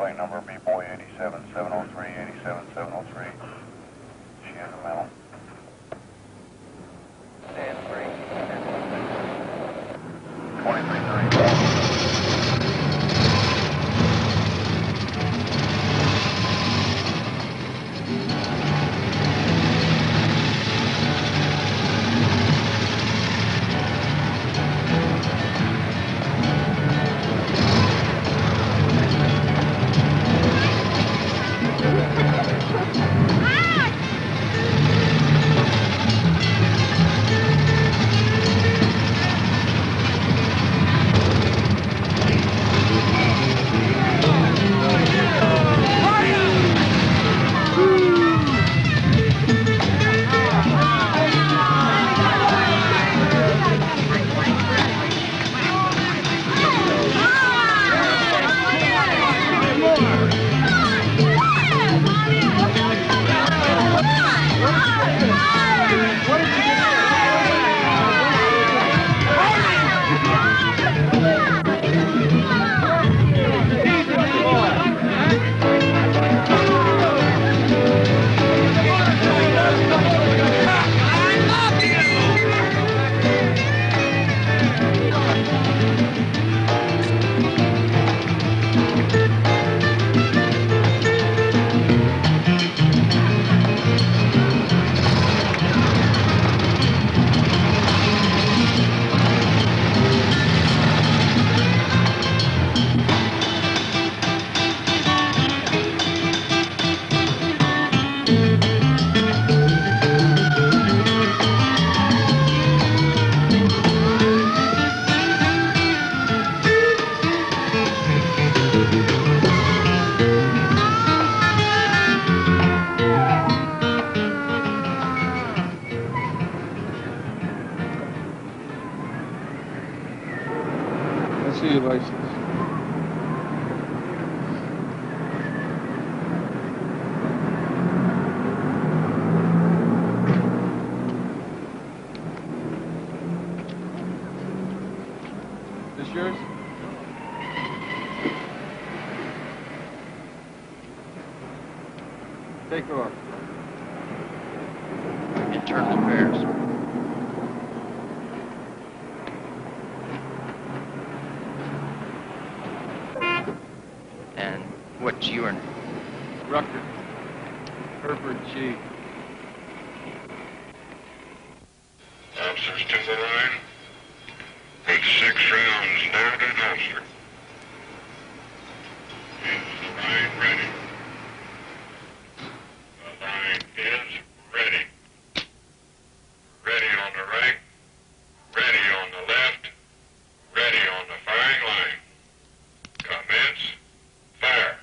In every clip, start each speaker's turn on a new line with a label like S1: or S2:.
S1: plate number B-Boy 87703, 87703. She has a medal. Stand free. 2334.
S2: Take her off.
S3: Internal affairs. And what's your name?
S2: Rucker. Herbert G.
S4: Officers to the line. With 6 rounds loaded and holstered. Is the line ready? The line is ready. Ready on the right. Ready on the left. Ready on the firing line. Commence. Fire.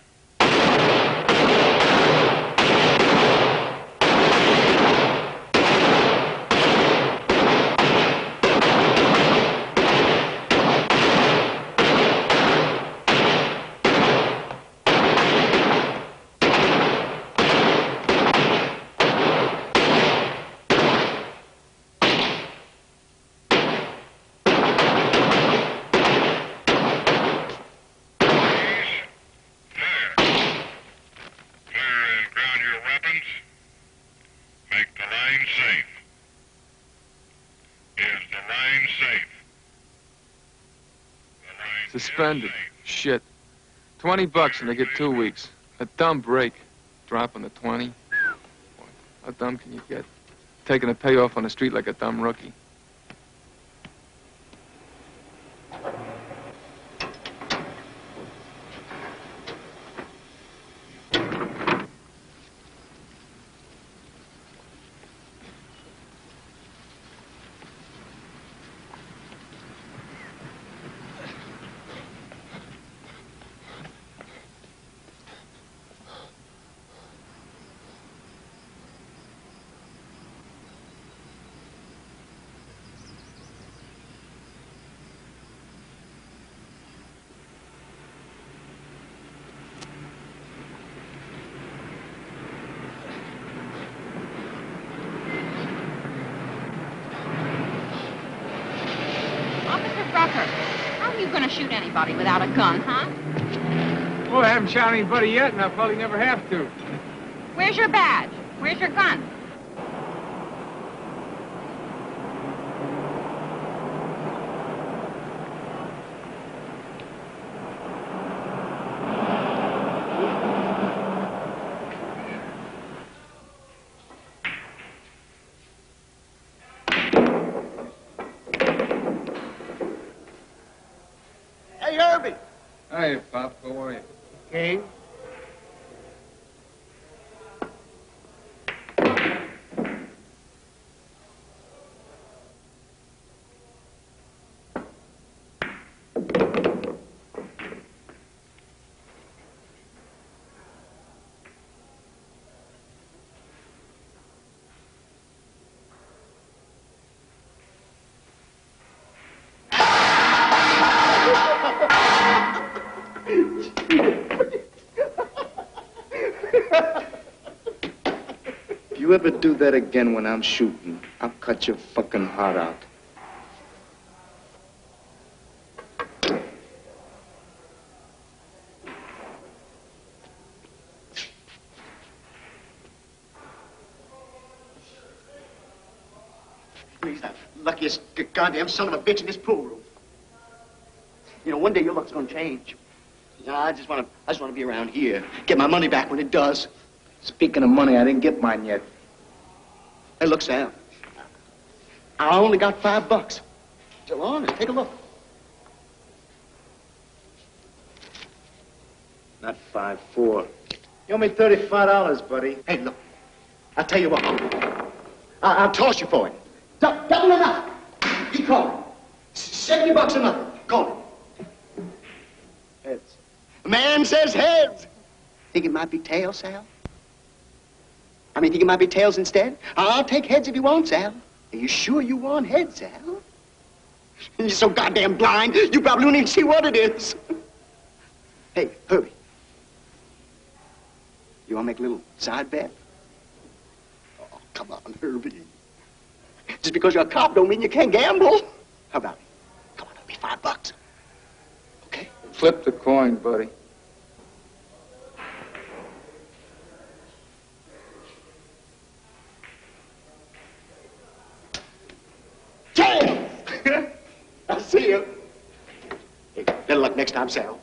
S2: Suspended. Shit. $20 and they get 2 weeks. A dumb break. Dropping the 20. How dumb can you get? Taking a payoff on the street like a dumb rookie.
S5: How are you going to shoot anybody without a gun, huh?
S2: Well, I haven't shot anybody yet, and I'll probably never have to.
S5: Where's your badge? Where's your gun?
S6: Hey, Herbie.
S2: Hi, Pop. How are you?
S6: Okay.
S7: If you ever do that again when I'm shooting, I'll cut your fucking heart out.
S6: He's the luckiest goddamn son of a bitch in this pool room. You know, one day your luck's gonna change. You know, I just wanna be around here. Get my money back when it does.
S7: Speaking of money, I didn't get mine yet.
S6: Hey, look, Sam. I only got $5. Still honest. Take a look.
S7: Not 5-4. You owe me $35, buddy.
S6: Hey, look. I'll tell you what. I'll toss you for it. Double or nothing. You call it. $70 or nothing. Call it.
S7: Heads.
S6: The man says heads. Think it might be tails, Sal? I mean, think it might be tails instead? I'll take heads if you want, Sal. Are you sure you want heads, Sal? You're so goddamn blind, you probably don't even see what it is. Hey, Herbie. You want to make a little side bet? Oh, come on, Herbie. Just because you're a cop don't mean you can't gamble. How about it? Come on, it'll be $5. Okay?
S2: Flip the coin, buddy.
S6: Tails! I'll see you. Hey, better luck next time, Sal.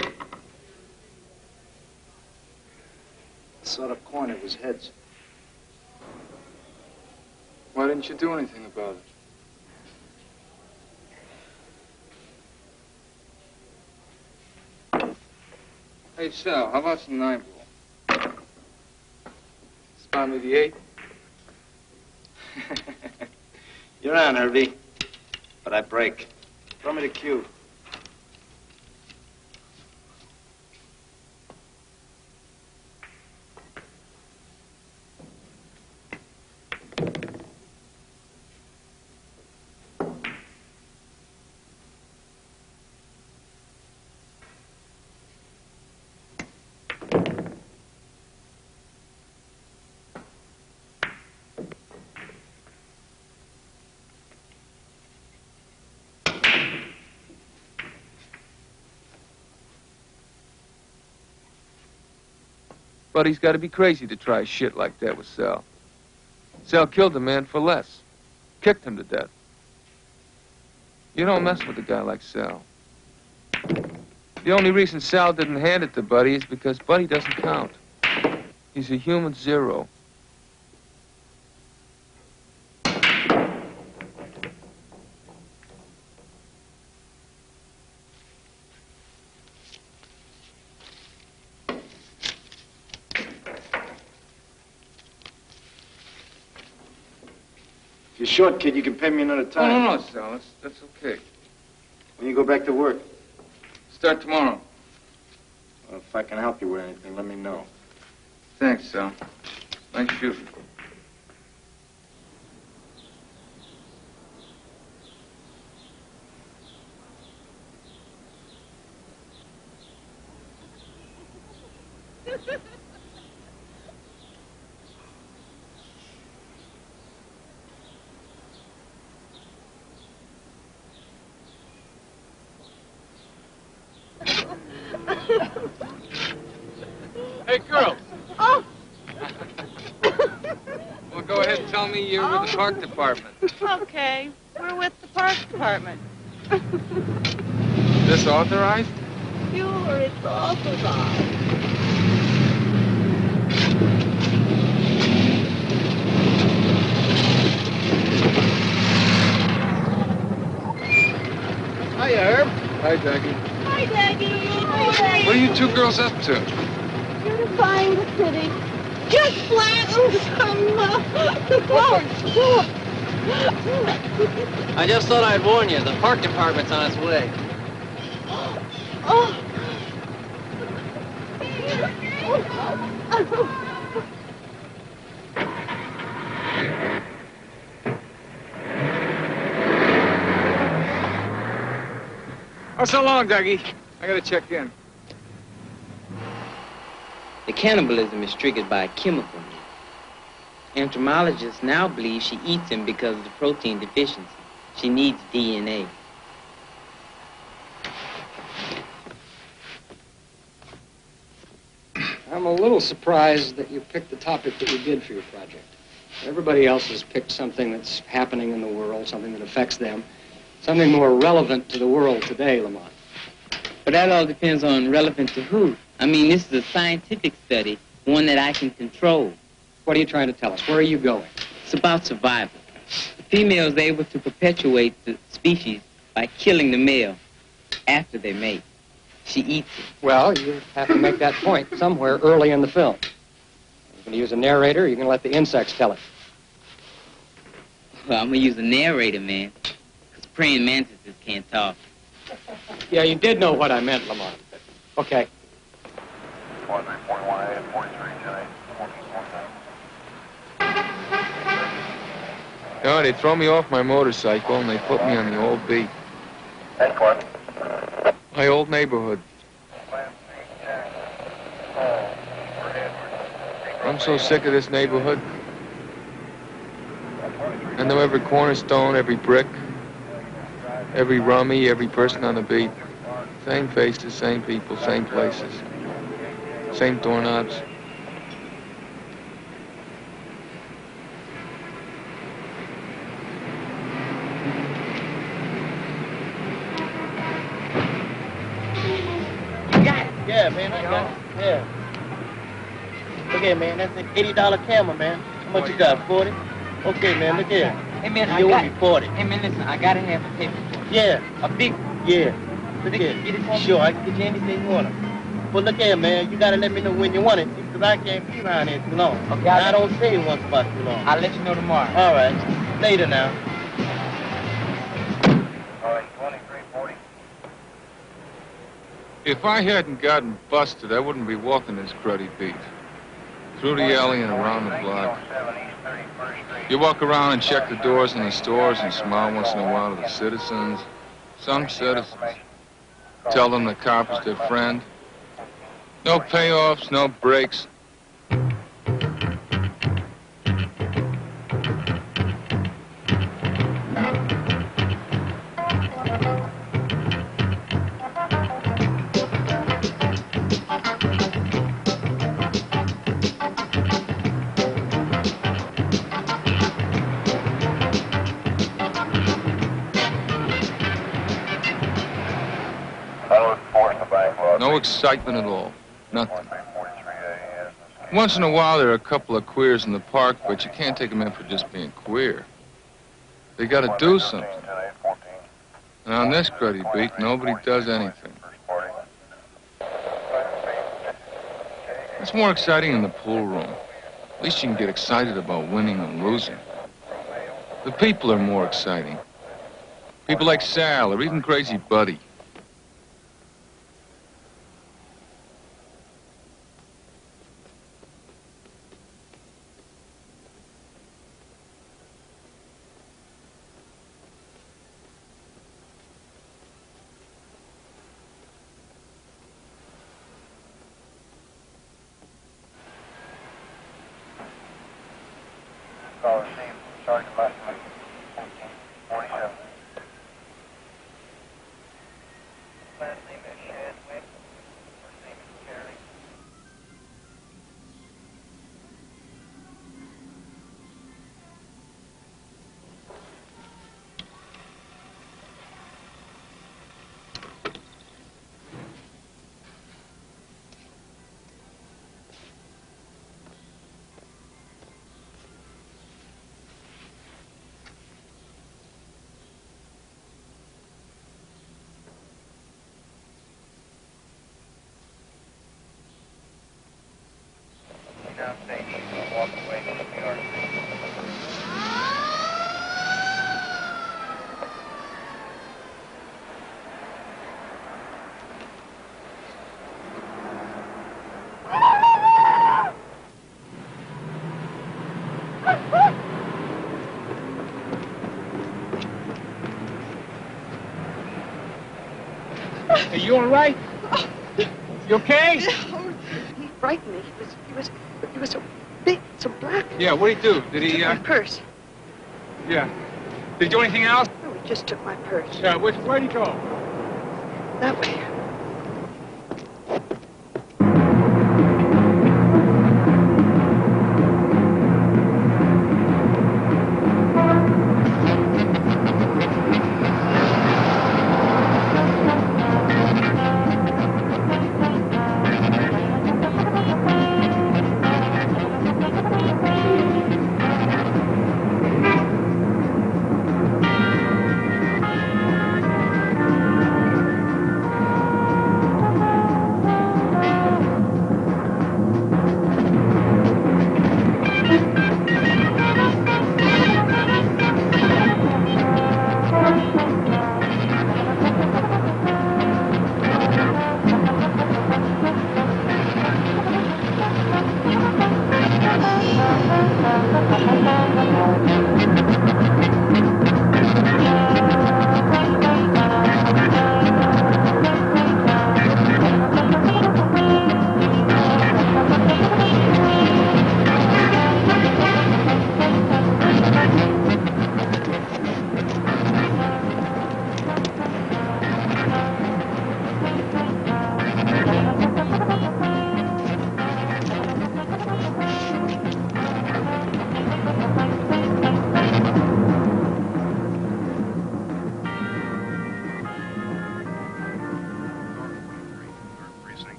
S7: I saw the coin, it was heads.
S2: Why didn't you do anything about it? Hey, Sal, how about some 9-ball? Spot me the 8.
S7: You're on, Herbie. But I break. Throw me the cue.
S2: Buddy's got to be crazy to try shit like that with Sal. Sal killed a man for less. Kicked him to death. You don't mess with a guy like Sal. The only reason Sal didn't hand it to Buddy is because Buddy doesn't count. He's a human zero.
S7: If you're short, kid, you can pay me another time.
S2: No, Sal. That's okay.
S7: When you go back to work?
S2: Start tomorrow.
S7: Well, if I can help you with anything, let me know.
S2: Thanks, Sal. Nice shooting. tell me you're with the park department.
S5: Okay, we're with the park department.
S2: This authorized?
S5: Sure, it's authorized.
S8: Hiya, Herb.
S2: Hi, Jackie.
S5: Hi, Daddy. Hi, Daddy.
S2: What are you two girls up to?
S5: Beautifying the city. Just flatten some clothes.
S8: I just thought I'd warn you. The park department's on its way.
S5: Oh.
S2: Oh, so long, Dougie. I gotta check in.
S9: The cannibalism is triggered by a chemical. Entomologists now believe she eats him because of the protein deficiency. She needs DNA.
S10: I'm a little surprised that you picked the topic that you did for your project. Everybody else has picked something that's happening in the world, something that affects them, something more relevant to the world today, Lamont.
S9: But that all depends on relevant to who. I mean, this is a scientific study, one that I can control.
S10: What are you trying to tell us? Where are you going?
S9: It's about survival. The female is able to perpetuate the species by killing the male after they mate. She eats it.
S10: Well, you have to make that point somewhere early in the film. You're going to use a narrator, or you're going to let the insects tell it?
S9: Well, I'm going to use a narrator, man, because praying mantises can't talk.
S10: Yeah, you did know what I meant, Lamont. Okay.
S1: 4341A, 4310A, 1449.
S2: No, they throw me off my motorcycle and they put me on the old beat.
S1: That's what?
S2: My old neighborhood. I'm so sick of this neighborhood. I know every cornerstone, every brick, every rummy, every person on the beat. Same faces, same people, same places. Same doorknobs.
S8: Yeah, man, I got it. Yeah. Look here, man, that's an $80 camera, man. How much you got, 40? Okay, man, look here.
S9: Hey, man,
S8: You owe me 40.
S9: Hey, man, listen, I got to have a paper for it.
S8: Yeah.
S9: A big
S8: Yeah. Look here.
S9: Get it for me?
S8: Sure, I can get you anything you want. But look here, man, you gotta let me know when you want it, because I can't be around here too long.
S9: Okay,
S8: I don't stay once about too long.
S9: I'll let you know tomorrow.
S8: All right. Later now.
S1: All right, 2340.
S2: If I hadn't gotten busted, I wouldn't be walking this cruddy beat. Through the alley and around the block.
S1: 7 East 31st Street.
S2: You walk around and check the doors in the stores and smile once in a while to the citizens. Some citizens. Tell them the cop is their friend. No payoffs, no breaks. No excitement at all. Nothing. Once in a while, there are a couple of queers in the park, but you can't take them in for just being queer. They got to do something. And on this cruddy beat, nobody does anything. It's more exciting in the pool room. At least you can get excited about winning and losing. The people are more exciting. People like Sal or even Crazy Buddy.
S1: Call received. Sergeant Lessman, 1447. Last name is Shadwick. First name is Jerry. Michael Moriarty.
S2: Are you all right? You okay?
S11: He frightened me. He was so big, so black.
S2: Yeah, what'd he do? Did he,
S11: My purse.
S2: Yeah. Did he do anything else?
S11: Oh, he just took my purse.
S2: Yeah, where'd he go?
S11: That way.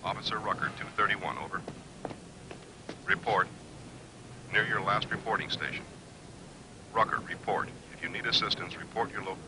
S12: Officer Rucker, 231, over. Report. Near your last reporting station. Rucker, report. If you need assistance, report your location.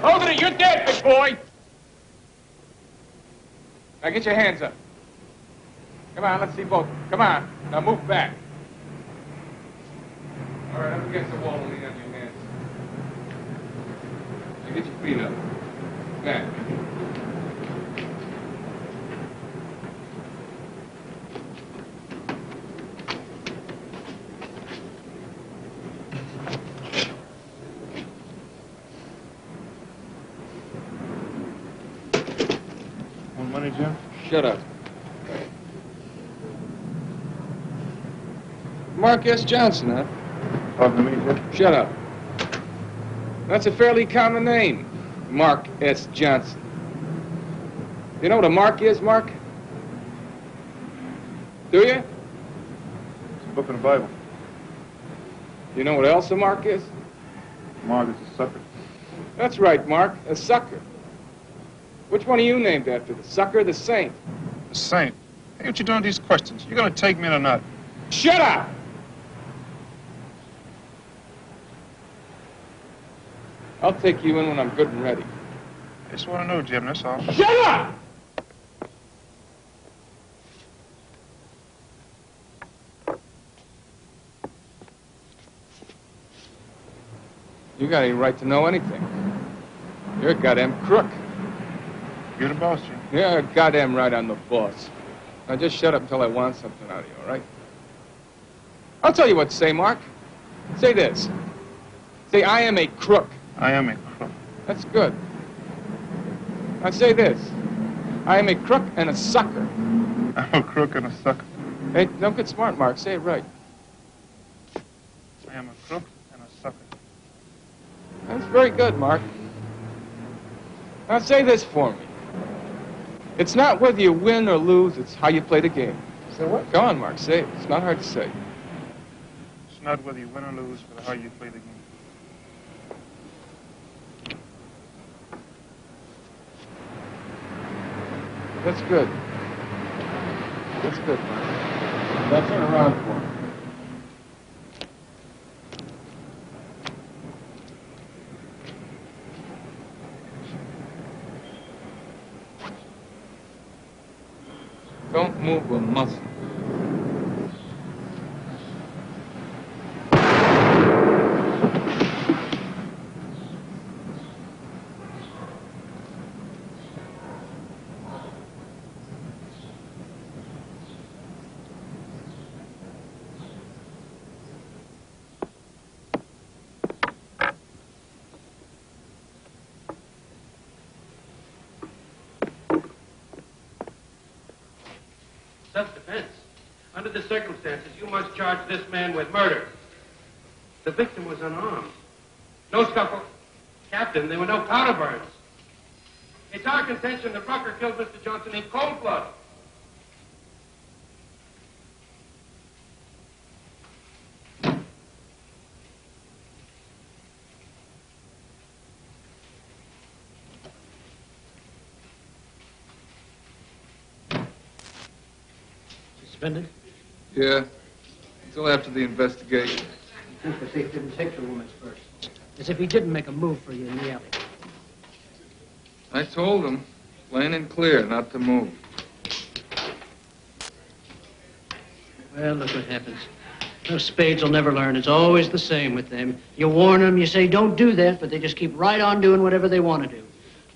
S2: Hold it! You're dead, big boy! Now get your hands up. Come on, let's see both. Come on. Now move back. All right, up against the wall and lean on your hands. Now get your feet up. Back.
S1: Money, Jim?
S2: Shut up. Mark S. Johnson, huh?
S1: Talking to me, Jim?
S2: Shut up. That's a fairly common name, Mark S. Johnson. You know what a mark is, Mark? Do you?
S1: It's a book in the Bible.
S2: You know what else a mark is?
S1: Mark is a sucker.
S2: That's right, Mark, a sucker. Which one are you named after, the sucker or the saint?
S1: The saint. Hey, what you doing with these questions? You gonna take me in or not?
S2: Shut up! I'll take you in when I'm good and ready.
S1: I just want to know, Jim, that's all.
S2: Shut up! You got any right to know anything. You're a goddamn crook.
S1: You're the boss, Jim.
S2: Yeah, goddamn right I'm the boss. Now just shut up until I want something out of you, all right? I'll tell you what to say, Mark. Say this. Say, I am a crook.
S13: I am a crook.
S2: That's good. Now say this. I am a crook and a sucker.
S13: I'm a crook and a sucker.
S2: Hey, don't get smart, Mark. Say it right.
S13: I am a crook and a sucker.
S2: That's very good, Mark. Now say this for me. It's not whether you win or lose, it's how you play the game.
S13: So what?
S2: Go on, Mark, say it. It's not hard to say.
S13: It's not whether you win or lose, but how you play the game.
S2: That's good. That's good, Mark. Now turn around for me. Don't move a muscle.
S14: Self-defense. Under the circumstances, you must charge this man with murder. The victim was unarmed. No scuffle. Captain, there were no powder burns. It's our contention that Rucker killed Mr. Johnson in cold blood.
S8: Suspended?
S2: Yeah, until after the investigation.
S8: I think the thief didn't take the woman's purse. As if he didn't make a move for you in the alley.
S2: I told him, plain and clear, not to move.
S8: Well, look what happens. Those spades will never learn. It's always the same with them. You warn them, you say, don't do that, but they just keep right on doing whatever they want to do.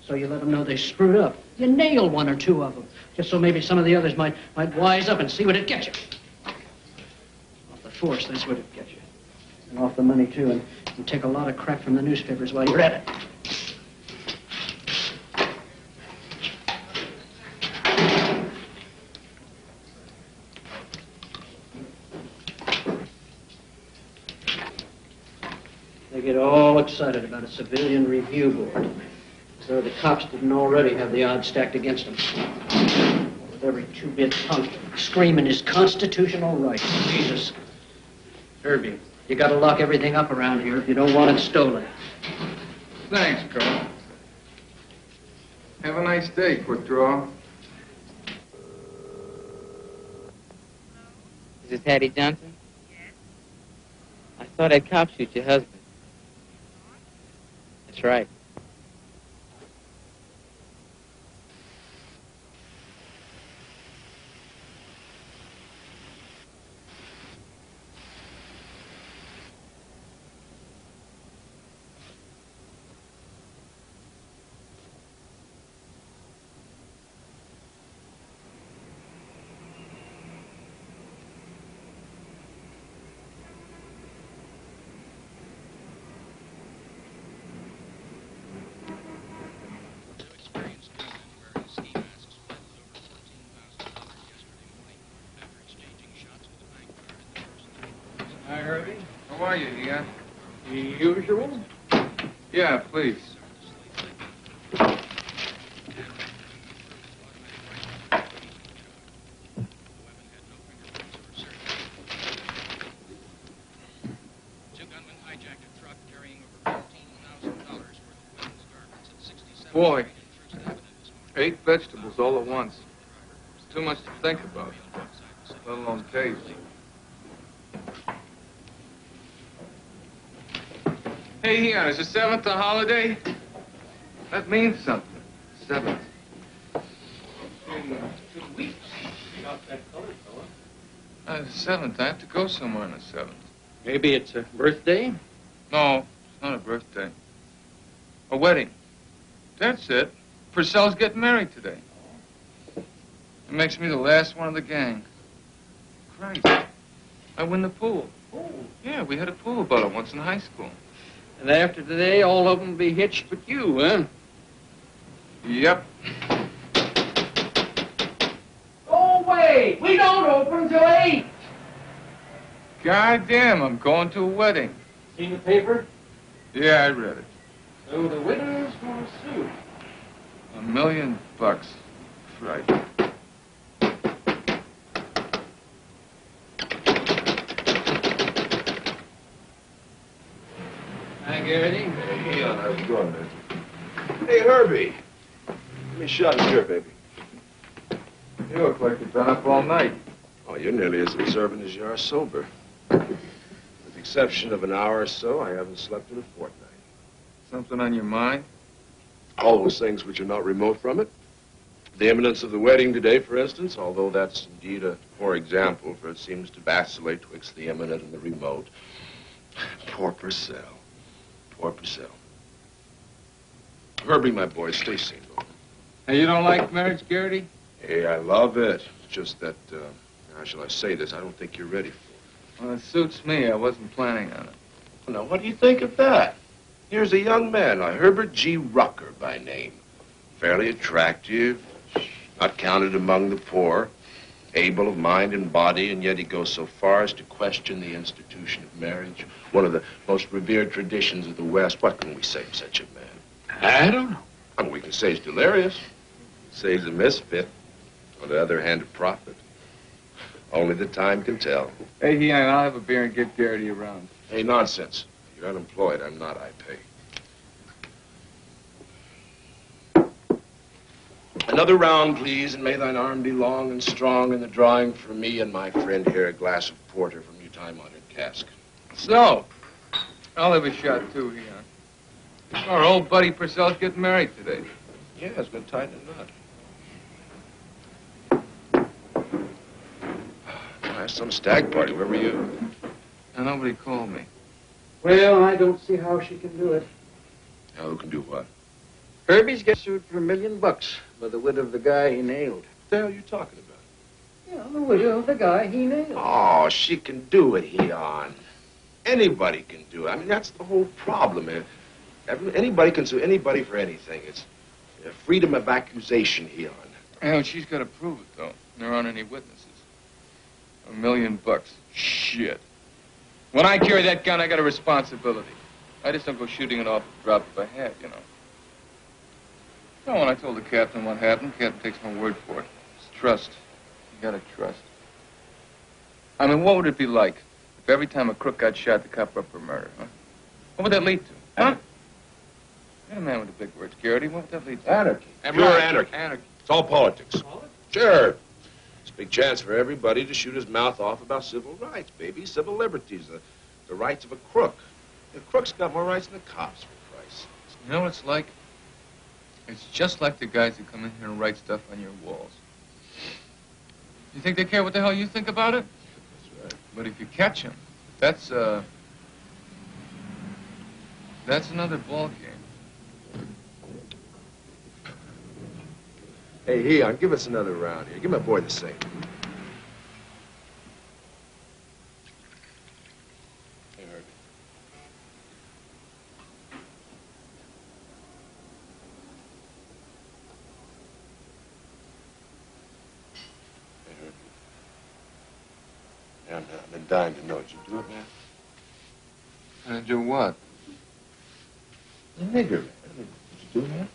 S8: So you let them know they screwed up. You nail one or two of them, just so maybe some of the others might wise up and see what it gets you. Off the force, that's what it gets you. And off the money, too, and take a lot of crap from the newspapers while you're at it. They get all excited about a civilian review board. As though the cops didn't already have the odds stacked against them. With every two-bit punk screaming his constitutional rights. Jesus. Herbie, you gotta lock everything up around here if you don't want it stolen.
S2: Thanks, Carl. Have a nice day, quick draw.
S9: Is this Hattie Johnson? Yes. I saw that cop shoot your husband. That's right.
S2: Hi, Herbie. How are you, Ian?
S8: The usual?
S2: Yeah, please. Boy, 8 vegetables all at once. It's too much to think about, let alone taste. Hey, Ian, is the 7th a holiday? That means something. 7th. In 2 weeks.
S8: Not that color, fella.
S2: The 7th. I have to go somewhere on the 7th.
S8: Maybe it's a birthday?
S2: No, it's not a birthday. A wedding. That's it. Purcell's getting married today. It makes me the last one of the gang. Christ. I win the pool.
S8: Pool?
S2: Yeah, we had a pool about it once in high school.
S8: And after today, all of them will be hitched but you, huh?
S2: Yep.
S8: Go away! We don't open till 8.
S2: God damn, I'm going to a wedding.
S8: Seen the paper?
S2: Yeah, I read it.
S8: So the widow's gonna sue.
S2: $1 million. Right.
S8: Hi, Garrity.
S15: Hey, Leon, how's it going, man? Hey, Herbie. Give me a shot of beer, baby.
S2: You look like you've been up all night.
S15: Oh, you're nearly as observant as you are sober. With the exception of an hour or so, I haven't slept in a fortnight.
S2: Something on your mind?
S15: All those things which are not remote from it. The imminence of the wedding today, for instance, although that's indeed a poor example, for it seems to vacillate twixt the imminent and the remote. Poor Purcell. Poor Purcell. Herbie, my boy, stay single.
S2: Hey, you don't like marriage, Garrity?
S15: Hey, I love it. It's just that, how shall I say this? I don't think you're ready for it.
S2: Well, it suits me. I wasn't planning on it.
S15: Now, what do you think of that? Here's a young man, a Herbert G. Rucker by name. Fairly attractive, not counted among the poor, able of mind and body, and yet he goes so far as to question the institution of marriage, one of the most revered traditions of the West. What can we say of such a man?
S2: I don't know.
S15: I mean, we can say he's delirious, say he's a misfit. On the other hand, a prophet. Only the time can tell.
S2: Hey, Heon, I'll have a beer and get Garrity around.
S15: Hey, nonsense. You're unemployed. I'm not. I pay. Another round, please, and may thine arm be long and strong in the drawing for me and my friend here a glass of porter from your time-honored cask.
S2: So, I'll have a shot, too, Heon. Our old buddy Purcell's getting married today.
S15: Yeah, it's been tied in a knot. That's some stag party. Where were you?
S2: And nobody called me.
S8: Well, I don't see how she can do it.
S15: Now, who can do what?
S8: Herbie's get sued for $1 million by the widow of the guy he nailed.
S15: What the hell are you talking about?
S8: Yeah, the widow of the guy he nailed.
S15: Oh, she can do it, Heon. Anybody can do it. I mean, that's the whole problem. Anybody can sue anybody for anything. It's freedom of accusation, Heon.
S2: Hell, she's got to prove it, though. There aren't any witnesses. $1 million. Shit. When I carry that gun, I got a responsibility. I just don't go shooting it off the drop of a hat, you know. So when I told the captain what happened, the captain takes my word for it. It's trust. You gotta trust. I mean, what would it be like if every time a crook got shot, the cop up for murder, huh? What would that lead to, huh? You're a man with the big words, Garrity. What would that lead to?
S15: Anarchy. Pure anarchy.
S2: Anarchy.
S15: It's all politics. Sure. It's a big chance for everybody to shoot his mouth off about civil rights, baby. Civil liberties, the rights of a crook. The crook's got more rights than the cops, for Christ's sake.
S2: You know what it's like? It's just like the guys who come in here and write stuff on your walls. You think they care what the hell you think about it?
S15: That's right.
S2: But if you catch them, that's another ball game.
S15: Hey, Heon, give us another round here. Give my boy the same. Hey, Herbie. Hey, Herbie. Yeah, I've been dying to know. Did you do it, man?
S2: And do what?
S15: The nigger, man. Did you do it, man?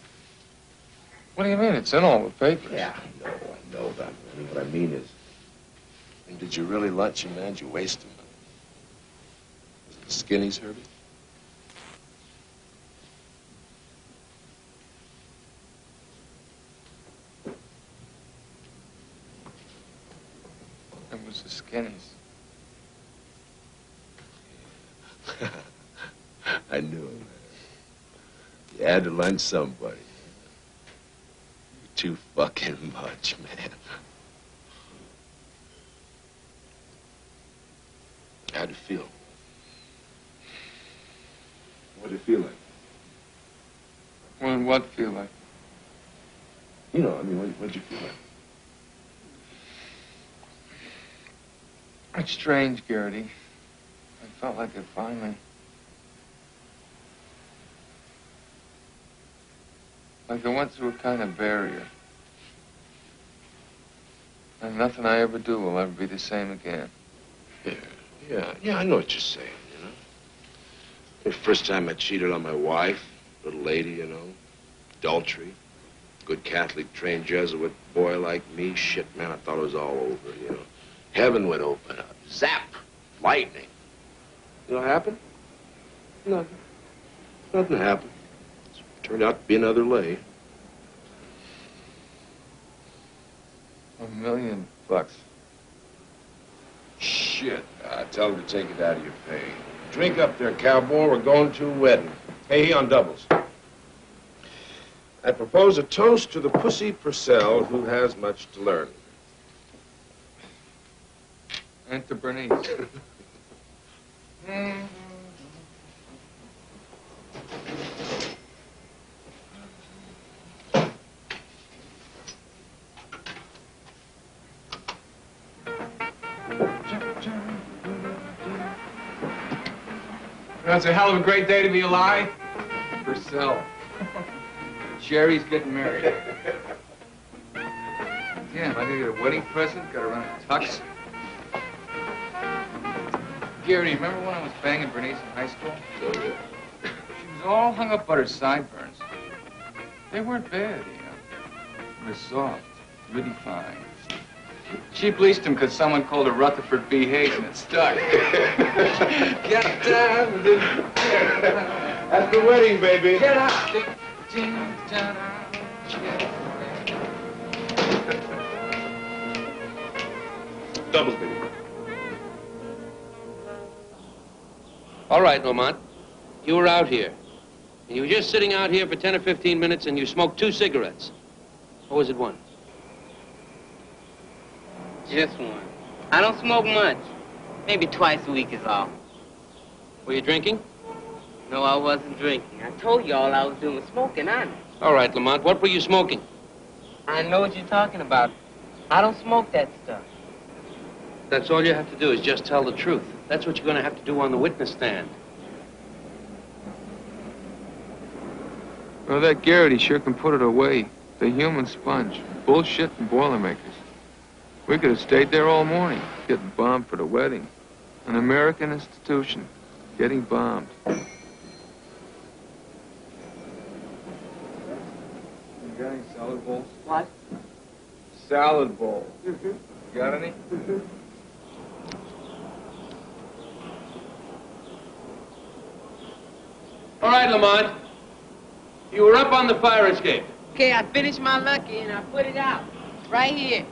S2: What do you mean? It's in all the papers.
S15: Yeah, I know that. Man. What I mean is, and did you really lunch him, man? Did you waste him? Was it the skinnies, Herbie?
S2: It was the skinnies.
S15: I knew it, man. You had to lunch somebody. Too fucking much, man. How'd it feel? What'd it feel like?
S2: What feel like?
S15: You know, I mean, what'd you feel like?
S2: It's strange, Garrity. I felt like it finally. Like I went through a kind of barrier. And nothing I ever do will ever be the same again.
S15: Yeah, I know what you're saying, you know. The first time I cheated on my wife, little lady, you know. Adultery. Good Catholic trained Jesuit boy like me. Shit, man, I thought it was all over, you know. Heaven would open up. Zap! Lightning. You know what happened? Nothing. Nothing happened. Turned out to be another lay.
S2: $1 million.
S15: Shit. Tell them to take it out of your pay. Drink up there, cowboy. We're going to a wedding. Hey, on doubles. I propose a toast to the Pussy Purcell, who has much to learn.
S2: And to Bernice.
S16: That's a hell of a great day to be alive.
S2: Purcell. Jerry's getting married. Damn, I gotta get a wedding present, gotta run a tux. Gary, remember when I was banging Bernice in high school?
S15: Oh, yeah.
S2: She was all hung up about her sideburns. They weren't bad, you know. They were soft, really fine. She bleached them because someone called her Rutherford B. Hayes and it stuck. Get down.
S15: That's the wedding, baby.
S2: Get out.
S15: Doubles, baby.
S17: All right, Lamont. You were out here. And you were just sitting out here for 10 or 15 minutes and you smoked 2 cigarettes. Or was it 1?
S9: Just 1. I don't smoke much. Maybe twice a week is all.
S17: Were you drinking?
S9: No, I wasn't drinking. I told you all I was doing was smoking, honest.
S17: All right, Lamont. What were you smoking?
S9: I know what you're talking about. I don't smoke that stuff.
S17: That's all you have to do is just tell the truth. That's what you're going to have to do on the witness stand.
S2: Well, that Garrity sure can put it away. The human sponge. Bullshit and Boilermakers. We could have stayed there all morning, getting bombed for the wedding. An American institution, getting bombed. You got any salad bowls?
S9: What?
S2: Salad bowl.
S9: Mm-hmm.
S2: Got any?
S9: Mm-hmm.
S17: All right, Lamont. You were up on the fire escape.
S9: Okay, I finished my Lucky and I put it out. Right here.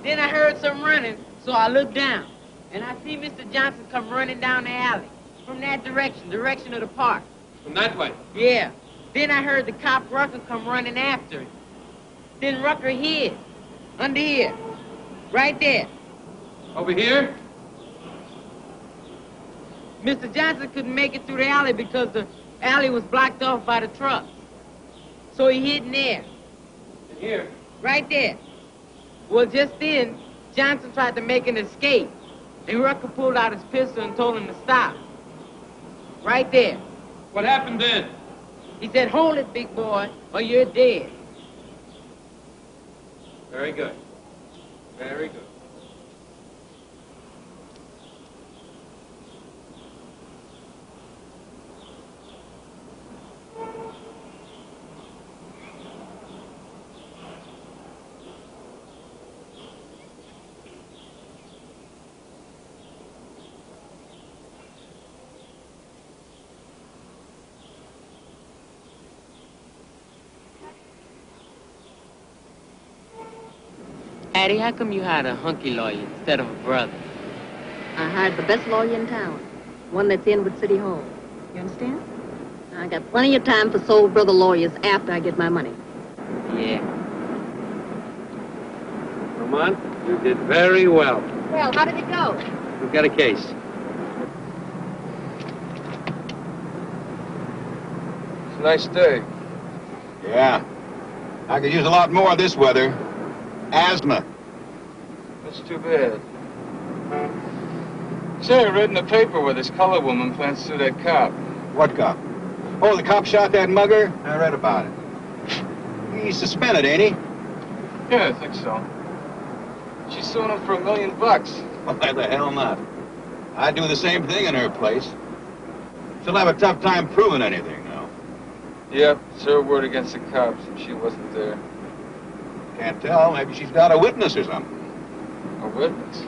S9: Then I heard some running, so I looked down. And I see Mr. Johnson come running down the alley. From that direction of the park.
S17: From that way?
S9: Yeah. Then I heard the cop Rucker come running after him. Then Rucker hid. Under here. Right there.
S17: Over here?
S9: Mr. Johnson couldn't make it through the alley because the alley was blocked off by the truck. So he hid in there.
S17: In here?
S9: Right there. Well, just then, Johnson tried to make an escape. And Rucker pulled out his pistol and told him to stop. Right there.
S17: What happened then?
S9: He said, hold it, big boy, or you're dead.
S17: Very good. Very good.
S9: Addie, how come you hired a hunky lawyer instead of a brother?
S18: I hired the best lawyer in town, one that's in with City Hall. You understand? I got plenty of time for soul brother lawyers after I get my money.
S9: Yeah.
S17: Lamont, you did very well.
S18: Well, how did it go?
S17: We've got a case.
S2: It's a nice day.
S19: Yeah. I could use a lot more of this weather. Asthma.
S2: That's too bad.
S16: Say, I read in the paper where this colored woman plans to sue that cop.
S19: What cop? Oh, the cop shot that mugger? I read about it. He's suspended, ain't he?
S16: Yeah, I think so. She's suing him for $1 million.
S19: Why the hell not? I'd do the same thing in her place. She'll have a tough time proving anything now.
S16: Yep, it's her word against the cops, and she wasn't there.
S19: Can't tell. Maybe she's got a witness or something.
S16: A witness?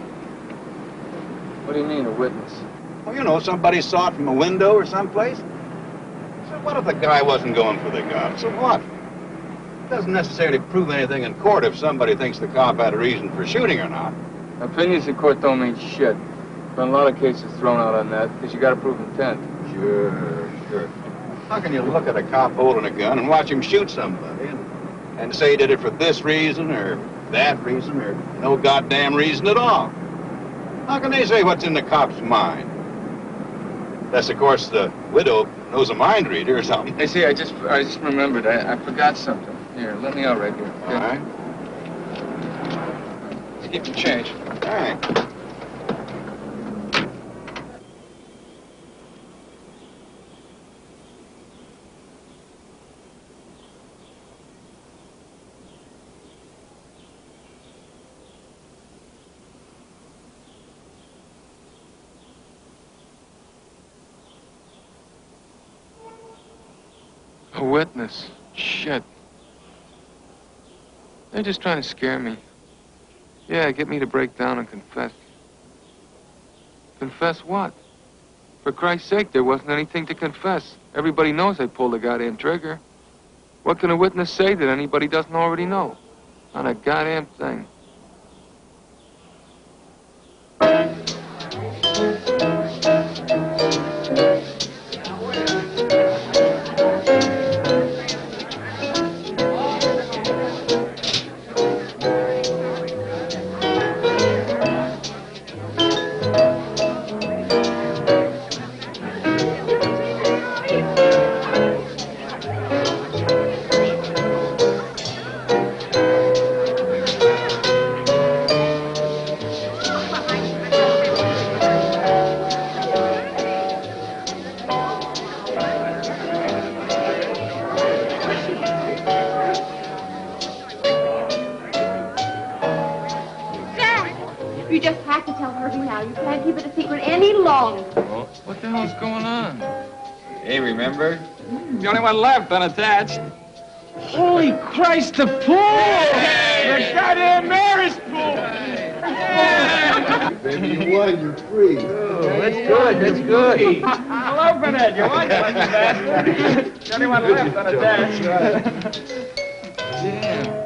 S16: What do you mean, a witness?
S19: Well, you know, somebody saw it from a window or someplace. So what if the guy wasn't going for the gun? So what? It doesn't necessarily prove anything in court if somebody thinks the cop had a reason for shooting or not.
S16: Opinions in court don't mean shit. Been a lot of cases thrown out on that, because you gotta prove intent.
S19: Sure. How can you look at a cop holding a gun and watch him shoot somebody and say he did it for this reason or that reason or no goddamn reason at all? How can they say what's in the cop's mind? Unless, of course, the widow knows a mind reader or something.
S16: Hey, see, I just remembered. I forgot something. Here, let me out right here. Okay?
S19: All right.
S16: Let's keep the change.
S19: All right.
S2: A witness. Shit. They're just trying to scare me. Yeah, get me to break down and confess. Confess what? For Christ's sake, there wasn't anything to confess. Everybody knows I pulled the goddamn trigger. What can a witness say that anybody doesn't already know? Not a goddamn thing. What the hell's going on?
S16: Hey, remember? The only one left unattached. Holy Christ, the pool! Hey! The goddamn mayor's pool!
S19: Baby, you won. You're free.
S16: Oh, that's good. That's good. I'll open it. You want it, lucky bastard. The only one left unattached.
S2: Damn.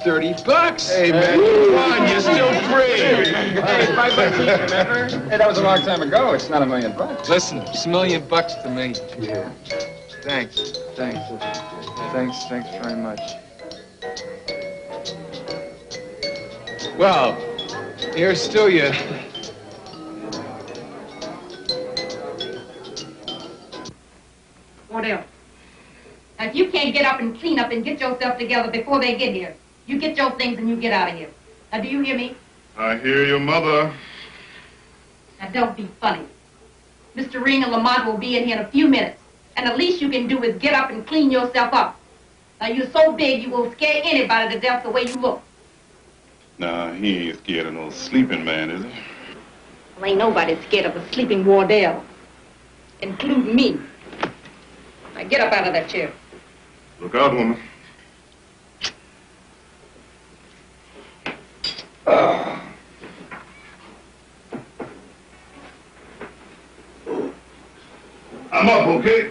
S2: $30.
S19: Hey, man, you won. You're still free.
S16: Hey, $5 each, remember? Hey, that was a long time ago. It's not $1 million.
S2: Listen, it's $1 million to me.
S19: Yeah.
S2: Thanks very much. Well, here's still you.
S18: What else? Now, if you can't get up and clean up and get yourself together before they get here, you get your things and you get out of here. Now, do you hear me?
S4: I hear your mother.
S18: Now, don't be funny. Mr. Ring and Lamont will be in here in a few minutes, and the least you can do is get up and clean yourself up. Now, you're so big you will scare anybody to death the way you look.
S4: Nah, he ain't scared of no sleeping man, is he?
S18: Well, ain't nobody scared of a sleeping Wardell, including me. Now, get up out of that chair.
S4: Look out, woman. I'm up, okay?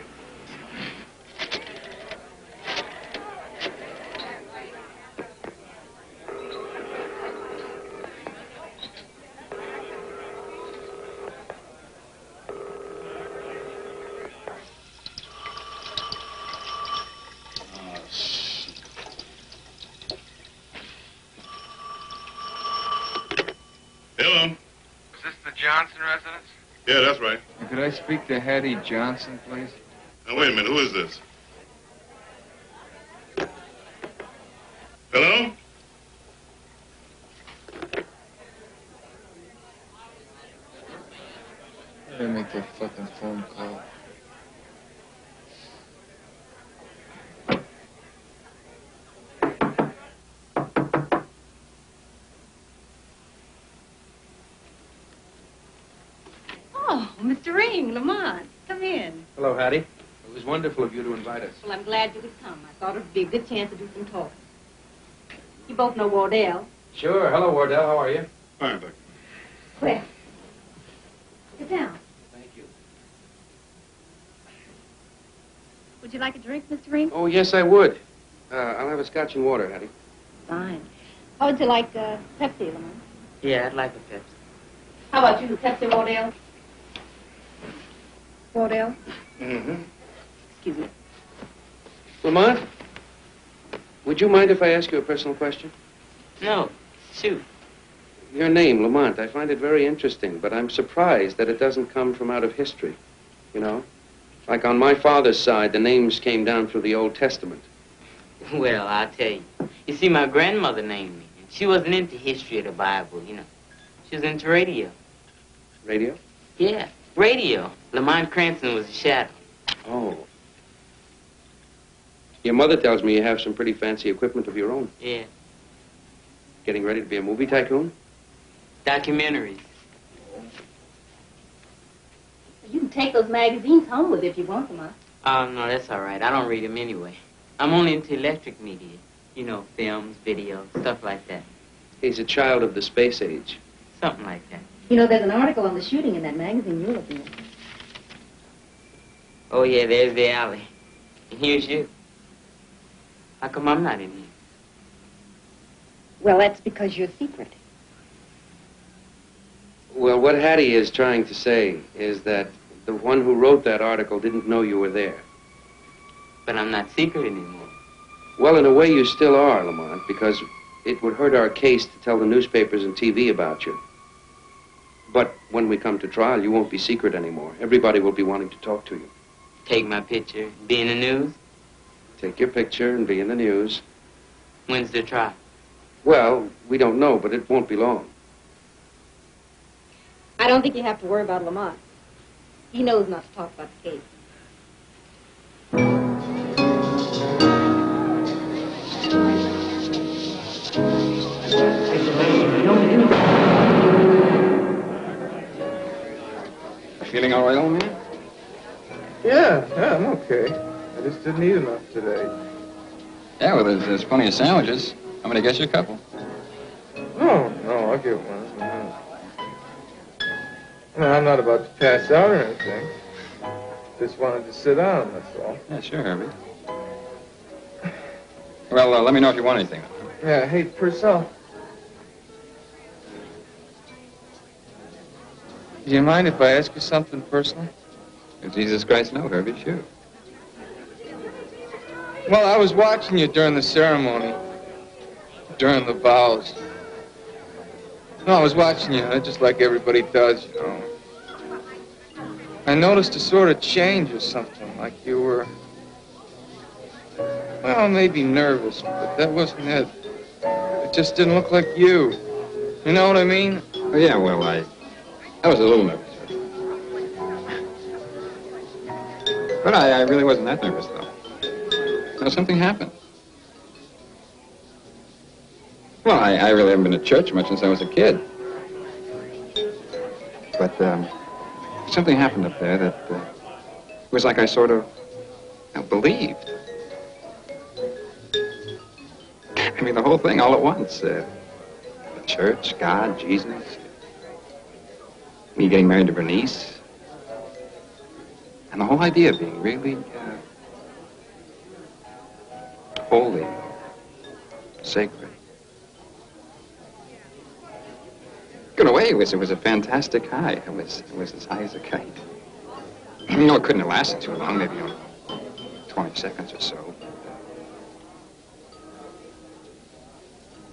S4: Hello.
S2: Is this the Johnson residence?
S4: Yeah, that's right.
S2: Could I speak to Hattie Johnson, please?
S4: Now, wait a minute. Who is this? Hello?
S2: I gotta make that fucking phone call.
S18: Oh, Mr. Ring, Lamont, come in.
S17: Hello, Hattie. It was wonderful of you to invite us.
S18: Well, I'm glad you could come. I thought it would be a good chance to do some talking. You both know Wardell.
S17: Sure. Hello, Wardell. How are you?
S19: Fine, Buck.
S18: Well, sit down.
S17: Thank you.
S18: Would you like a drink, Mr. Ring?
S17: Oh, yes, I would. I'll have a scotch and water, Hattie.
S18: Fine. How would you like Pepsi, Lamont?
S9: Yeah, I'd like a Pepsi.
S18: How about you, Pepsi, Wardell? Wardell?
S17: Mm-hmm.
S18: Excuse me.
S17: Lamont, would you mind if I ask you a personal question?
S9: No, shoot.
S17: Your name, Lamont, I find it very interesting, but I'm surprised that it doesn't come from out of history, you know? Like on my father's side, the names came down through the Old Testament.
S9: Well, I'll tell you. You see, my grandmother named me. And she wasn't into history of the Bible, you know. She was into radio.
S17: Radio?
S9: Yeah, radio. Lamont Cranston was a shadow.
S17: Oh. Your mother tells me you have some pretty fancy equipment of your own.
S9: Yeah.
S17: Getting ready to be a movie tycoon?
S9: Documentaries.
S18: You can take those magazines home with you if you want them, huh?
S9: Oh, no, that's all right. I don't read them anyway. I'm only into electric media. You know, films, videos, stuff like that.
S17: He's a child of the space age.
S9: Something like that.
S18: You know, there's an article on the shooting in that magazine you're looking at.
S9: Oh, yeah, there's the alley. And here's you. How come I'm not in here?
S18: Well, that's because you're secret.
S17: Well, what Hattie is trying to say is that the one who wrote that article didn't know you were there.
S9: But I'm not secret anymore.
S17: Well, in a way, you still are, Lamont, because it would hurt our case to tell the newspapers and TV about you. But when we come to trial, you won't be secret anymore. Everybody will be wanting to talk to you.
S9: Take my picture, be in the news?
S17: Take your picture and be in the news.
S9: When's the trial?
S17: Well, we don't know, but it won't be long.
S18: I don't think you have to worry about Lamont. He knows not to talk about the case.
S16: Feeling all right, old man?
S2: Yeah, I'm okay. I just didn't eat enough today.
S16: Yeah, well, there's plenty of sandwiches. I'm going to get you a couple.
S2: No, I'll get one. No, I'm not about to pass out or anything. Just wanted to sit down, that's all.
S16: Yeah, sure, Herbie. Well, let me know if you want anything.
S2: Yeah, hey, Purcell. Do you mind if I ask you something personal?
S16: Jesus Christ, no, Herbie, sure.
S2: Well, I was watching you during the ceremony, during the vows. No, I was watching you, just like everybody does, you know. I noticed a sort of change or something, like you were, well, maybe nervous, but that wasn't it. It just didn't look like you. You know what I mean?
S16: Oh, yeah, well, I was a little nervous. But I really wasn't that nervous, though. No, something happened. Well, I really haven't been to church much since I was a kid. But something happened up there that it was like I sort of believed. I mean, the whole thing all at once. The church, God, Jesus, me getting married to Bernice. And the whole idea of being really holy, sacred. In a way, it was a fantastic high. It was as high as a kite. You know, it couldn't have lasted too long, maybe 20 seconds or so.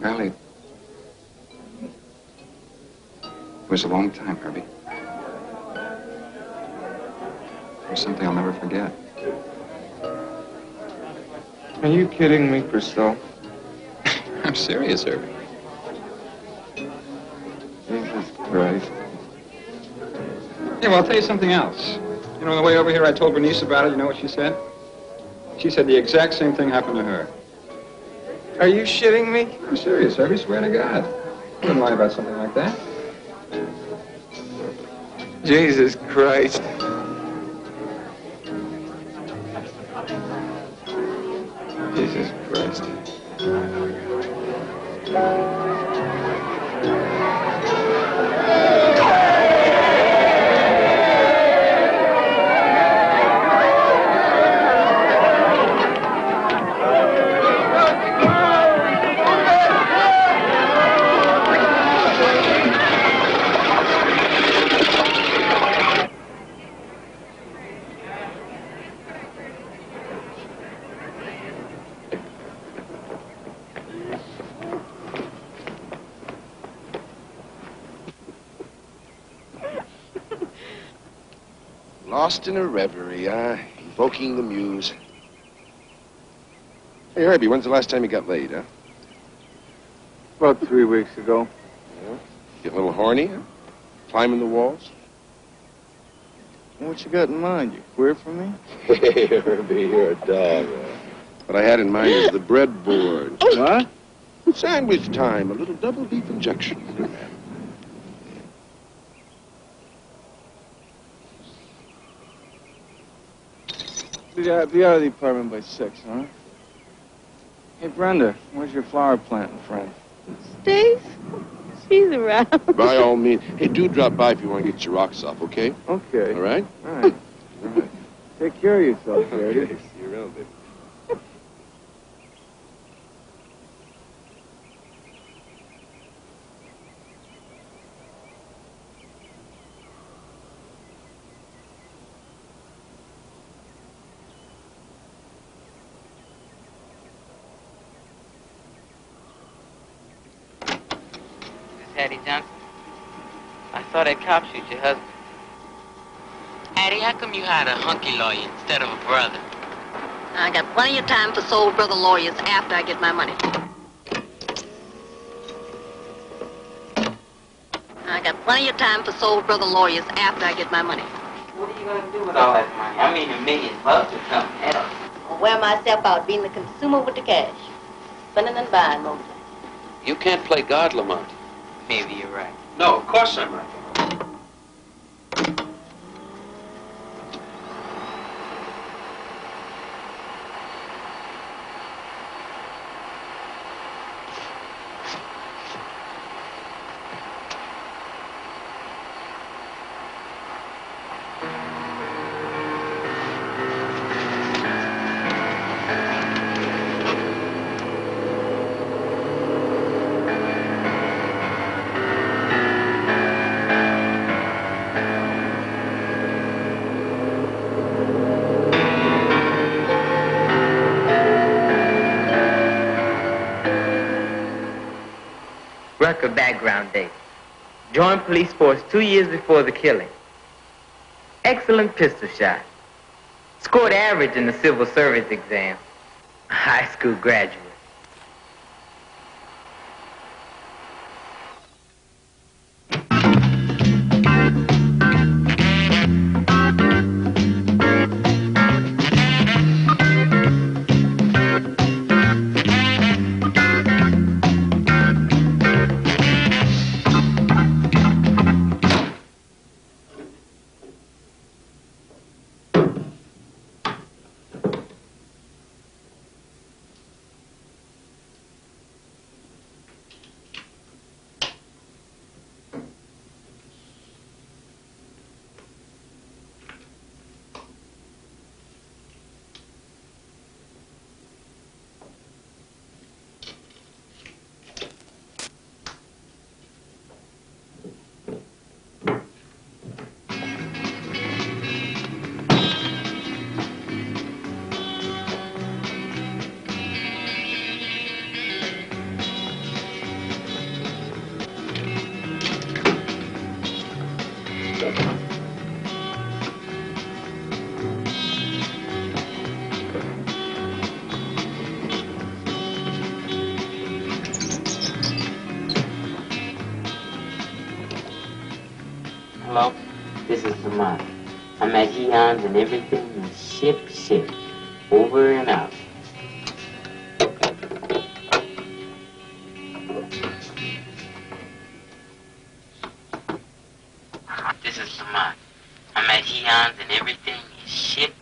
S16: Well, it was a long time, Herbie. It was something I'll never forget.
S2: Are you kidding me, Purcell?
S16: I'm serious, Herbie.
S2: Jesus Christ.
S16: Yeah, well, I'll tell you something else. You know, on the way over here, I told Bernice about it. You know what she said? She said the exact same thing happened to her.
S2: Are you shitting me?
S16: I'm serious, I swear to God. I wouldn't lie about something like that.
S2: Jesus Christ. Jesus Christ.
S15: Lost in a reverie, invoking the muse. Hey, Herbie, when's the last time you got laid, huh?
S2: About 3 weeks ago.
S15: Yeah? Get a little horny, huh? Climbing the walls?
S2: What you got in mind? You queer for me?
S15: Hey, Herbie, you're a dog. What I had in mind is the breadboard.
S2: What?
S15: Sandwich time, a little double beef injection.
S2: Be out of the apartment by 6, huh? Hey, Brenda, where's your flower planting friend?
S5: Steve? She's around.
S15: By all means. Hey, do drop by if you want to get your rocks off, okay?
S2: Okay.
S15: All right?
S2: All right. All right. Take care of yourself, Daddy.
S15: Okay, see you around, baby.
S9: Hattie Johnson. I saw that cop shoot your husband. Hattie, how come you hired a hunky lawyer instead of a brother?
S18: I got plenty of time for soul brother lawyers after I get my money. I got plenty of time for soul brother lawyers after I get my money.
S9: What are you going to do with all that money? I mean, $1,000,000 or something else.
S18: I'll wear myself out being the consumer with the cash. Spending and buying mostly.
S17: You can't play God, Lamont.
S9: Maybe you're right.
S17: No, of course I'm right.
S9: Record background date. Joined police force 2 years before the killing. Excellent pistol shot. Scored average in the civil service exam. High school graduate.
S20: Lamont. I'm at Eon's and everything is ship. Over and out. This is Lamont. I'm at Eon's and everything is ship.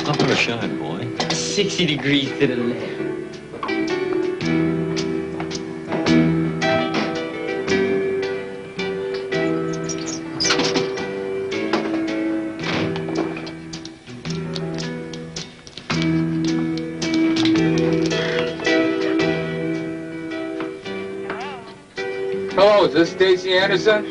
S21: Up for a shot, boy.
S20: 60 degrees to the left.
S2: Hello, is this Stacy Anderson?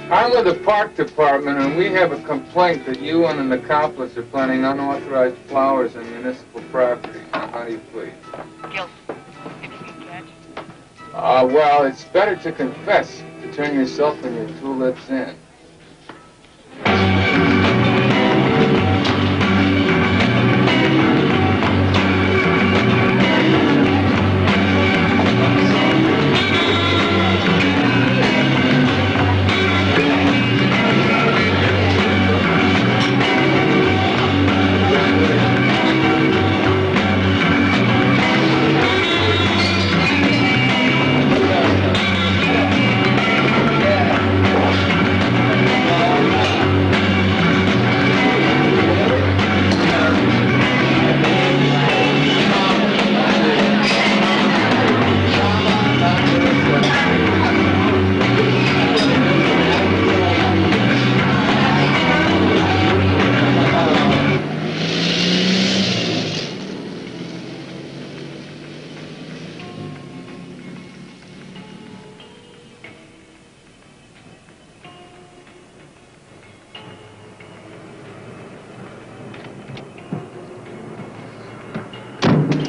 S2: I'm with the park department, and we have a complaint that you and an accomplice are planting unauthorized flowers on municipal property. Now, how do you plead?
S22: Guilty. Innocent catch.
S2: Well, it's better to confess, to turn yourself and your two lips in.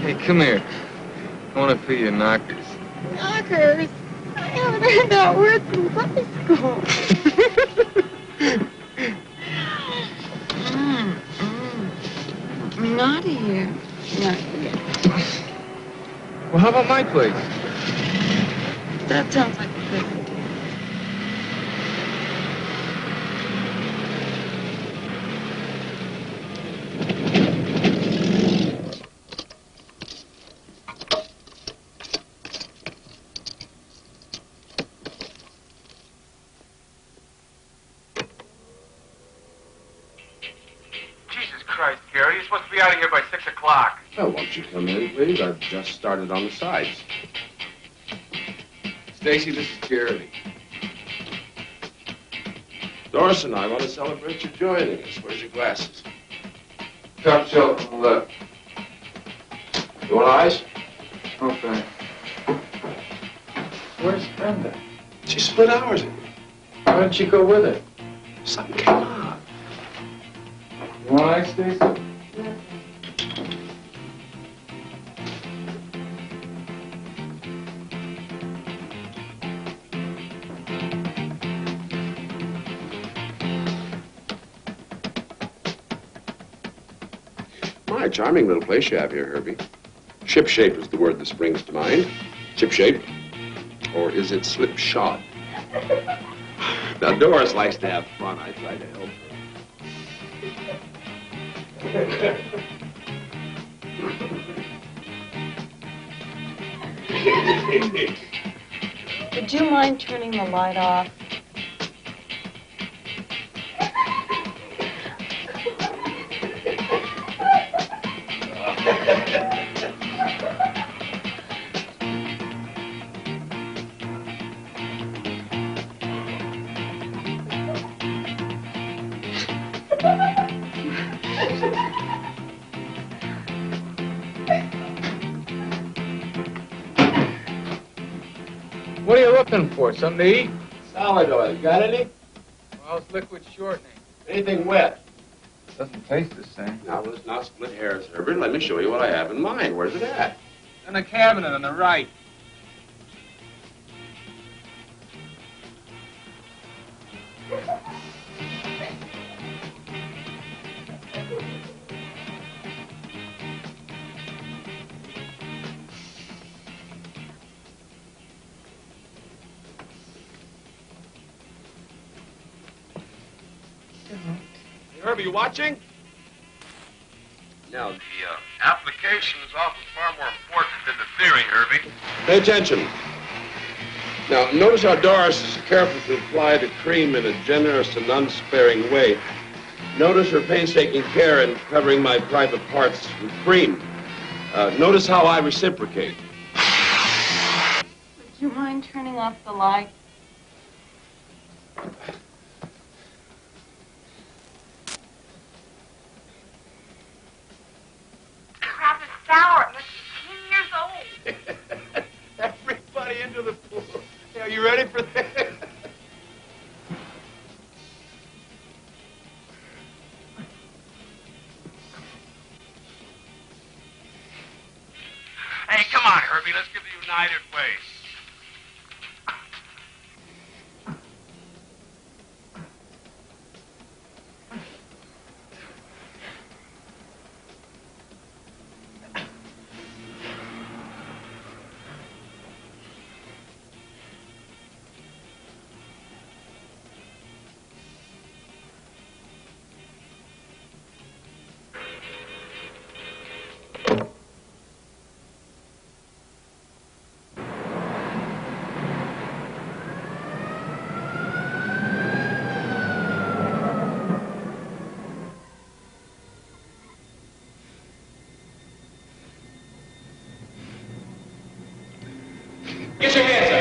S2: Hey, come here. I want to feel your knockers.
S5: Knockers? I haven't heard that word since high school. Not here. Not here.
S2: Well, how about my place?
S5: That sounds like a good idea.
S23: Christ, Gary, you're supposed to be out of here by 6 o'clock.
S15: Oh, won't you come in, please? I've just started on the sides.
S2: Stacy, this is Jeremy.
S15: Doris and I want to celebrate your joining us. Where's your glasses?
S2: Top shelf on the left.
S15: You want ice?
S2: Okay. Where's Brenda?
S15: She split hours with me.
S2: Why didn't she go with it?
S15: Something came up.
S2: You want ice, Stacy?
S15: My charming little place you have here, Herbie. Ship-shape is the word that springs to mind. Ship-shape? Or is it slipshod? Now, Doris likes to have fun. I try to help her.
S5: Would you mind turning the light off?
S2: What are you looking for? Something to eat?
S15: Salad oil. You got any?
S2: Well, it's liquid shortening.
S15: Anything wet?
S2: Doesn't taste the same.
S15: Now, let's not split hairs, Herbert. Let me show you what I have in mind. Where's it at?
S2: In the cabinet on the right.
S15: Herbie, you watching?
S12: Now, the application is often far more important than the theory, Herbie.
S15: Pay attention. Now, notice how Doris is careful to apply the cream in a generous and unsparing way. Notice her painstaking care in covering my private parts with cream. Notice how I reciprocate.
S5: Would you mind turning off the light?
S22: Crap is sour. It must be 10 years old.
S19: Everybody into the pool. Hey, are you ready for this?
S23: Hey, come on, Herbie. Let's give the United Way.
S15: Get your hands up.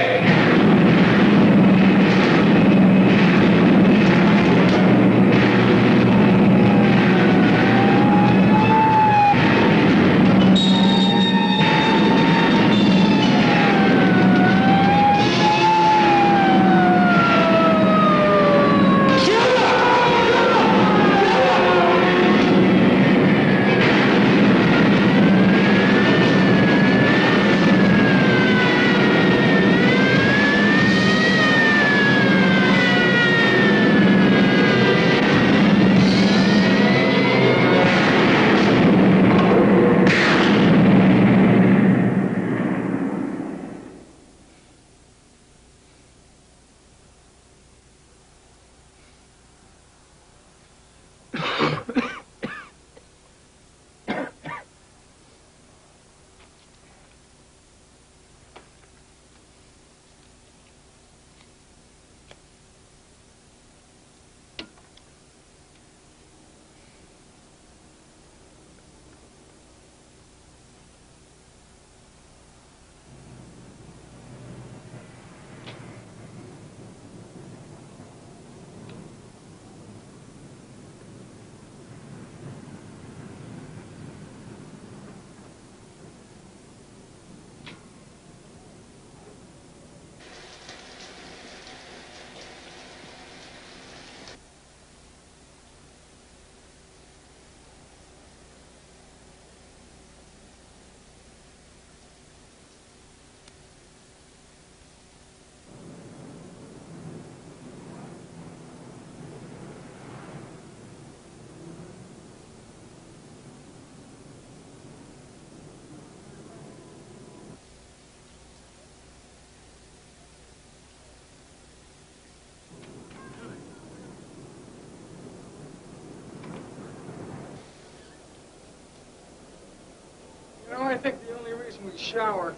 S2: You know, I think the only reason we shower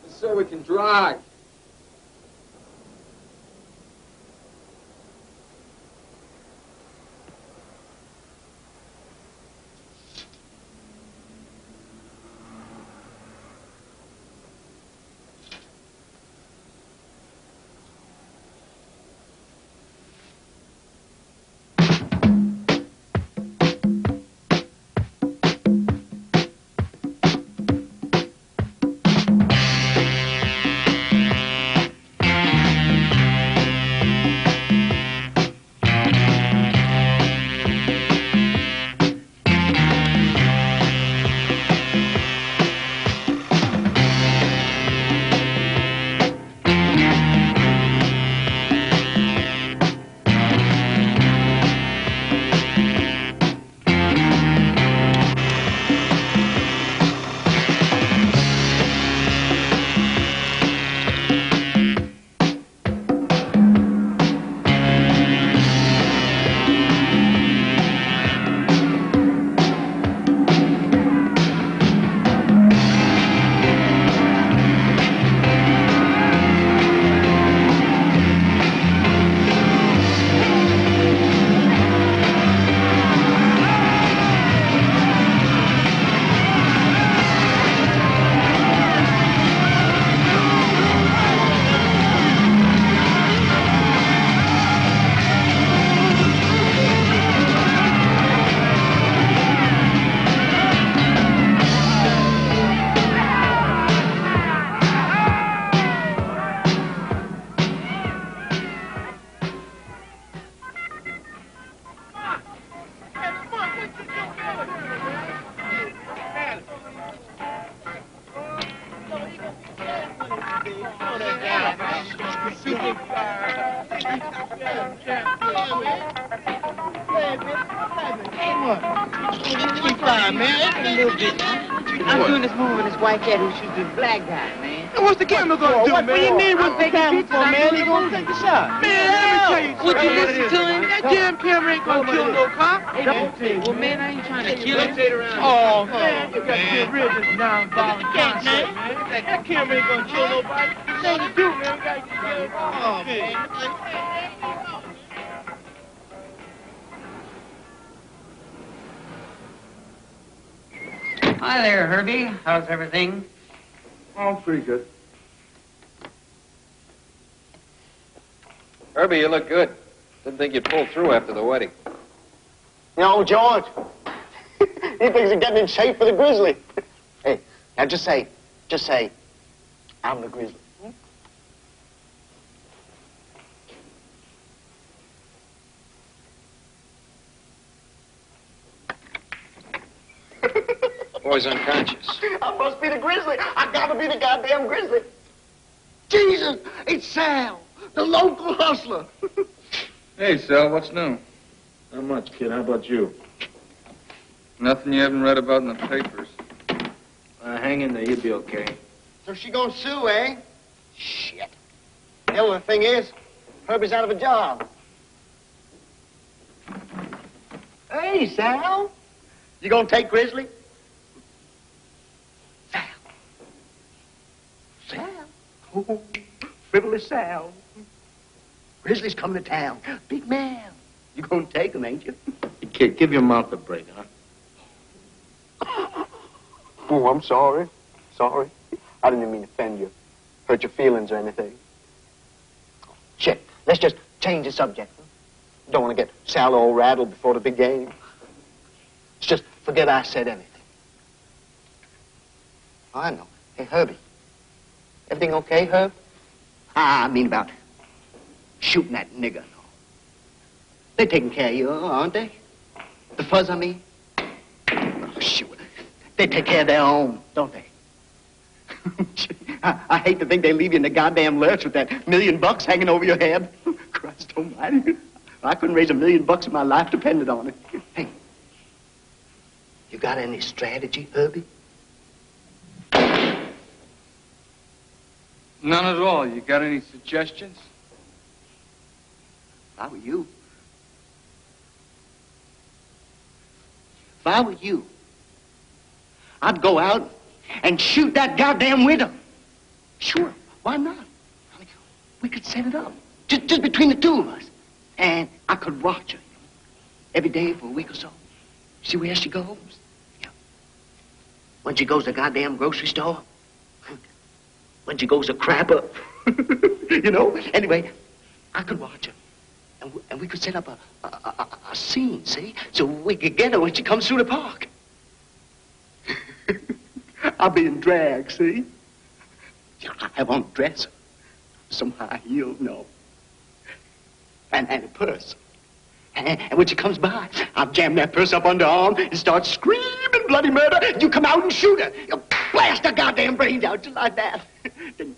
S2: is so we can dry.
S9: I'm doing this movie with this white cat who shoots this black guy, man.
S3: And what's the camera gonna do, man?
S9: What do you mean, what's the camera for, man? He
S3: gonna take the shot. Man, let me tell you something.
S9: Would you listen to him?
S3: That damn camera ain't gonna kill no cop.
S9: Well, man, I ain't trying to kill him.
S3: Oh, man, you got to get rid of this nonviolent concept, man. That camera ain't gonna kill nobody. There's nothing to do, man. We gotta get rid of it. Oh, man.
S9: Hi there, Herbie. How's everything?
S6: Oh, pretty good.
S16: Herbie, you look good. Didn't think you'd pull through after the wedding.
S6: No, George. He thinks he's getting in shape for the Grizzly. Hey, now just say, I'm the Grizzly.
S16: Boy's unconscious.
S6: I must be the Grizzly. I gotta be the goddamn Grizzly. Jesus, it's Sal, the local hustler.
S2: Hey, Sal, what's new?
S6: Not much, kid. How about you?
S2: Nothing you haven't read about in the papers.
S6: Hang in there. You'll be okay. So she gonna sue, eh? Shit. The only thing is, Herbie's out of a job. Hey, Sal. You gonna take Grizzly? Sal. Oh, frivolous Sal. Grizzly's coming to town. Big man. You gonna take him, ain't you?
S3: Hey, kid, give your mouth a break, huh?
S6: Oh, I'm sorry. Sorry. I didn't mean to offend you. Hurt your feelings or anything. Shit. Let's just change the subject. Don't want to get Sal all rattled before the big game. Let's just forget I said anything. I know. Hey, Herbie. Everything okay, Herb? I mean about shooting that nigger. They're taking care of you, aren't they? The fuzz, I mean? Oh, shoot. They take care of their own, don't they? I hate to think they leave you in the goddamn lurch with that $1 million hanging over your head. Christ almighty. I couldn't raise $1 million if my life depended on it. Hey, you got any strategy, Herbie?
S2: None at all. You got any suggestions?
S6: If I were you, I'd go out and shoot that goddamn widow. Sure, why not? I mean, we could set it up, just between the two of us. And I could watch her every day for a week or so. See where she goes. Yeah. When she goes to the goddamn grocery store. When she goes to crap up. You know? Anyway, I could watch her. And we could set up a scene, see? So we could get her when she comes through the park. I'll be in drag, see? I won't dress her. Some high heels, no. And a purse. And when she comes by, I'll jam that purse up under her arm and start screaming bloody murder. You come out and shoot her. You blast her goddamn brains out just like that. Then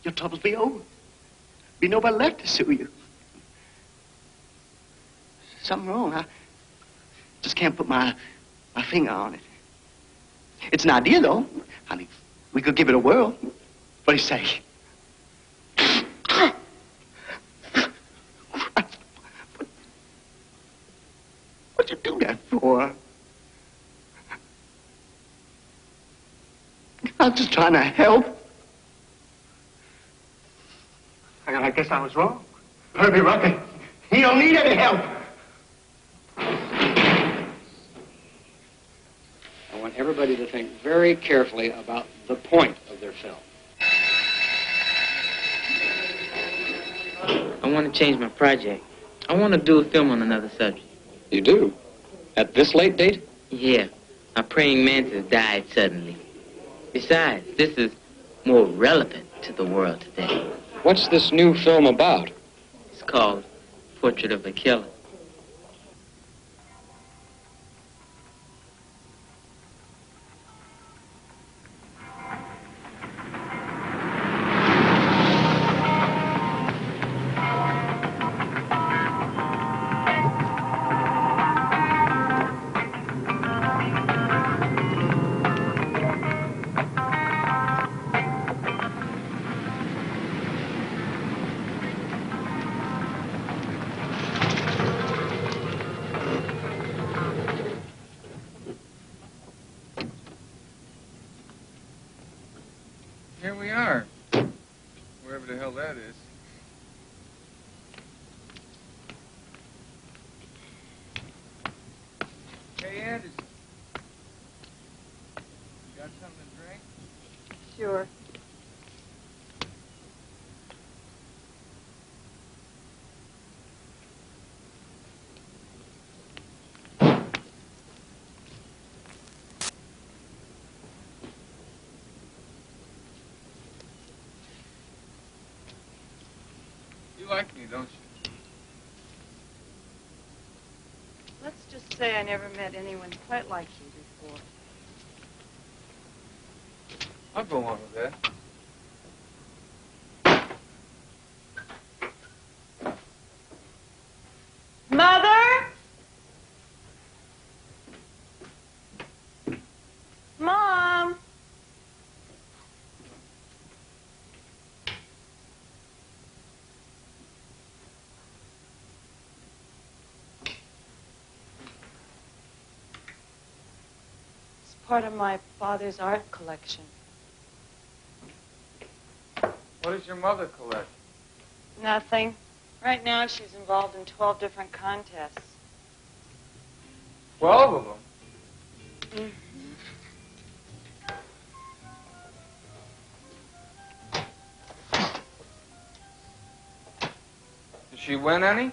S6: your troubles be over. Be nobody left to sue you. Something wrong. I just can't put my finger on it. It's an idea, though. I mean, we could give it a whirl. What do you say? What'd you do that for? I was just trying to help. I guess I was wrong. Herbie Rucker, he don't need any help.
S10: I want everybody to think very carefully about the point of their film.
S9: I want to change my project. I want to do a film on another subject.
S16: You do? At this late date?
S9: Yeah. A praying mantis died suddenly. Besides, this is more relevant to the world today.
S16: What's this new film about?
S9: It's called Portrait of a Killer.
S2: Hey, Anderson. You got something to drink?
S5: Sure.
S2: You like me, don't you?
S5: Let's just say I never met anyone quite like you before.
S2: I'll go on with that.
S5: Mother? Mom? It's part of my father's art collection.
S2: What does your mother collect?
S5: Nothing. Right now she's involved in 12 different contests.
S2: 12 of them? Did she win any?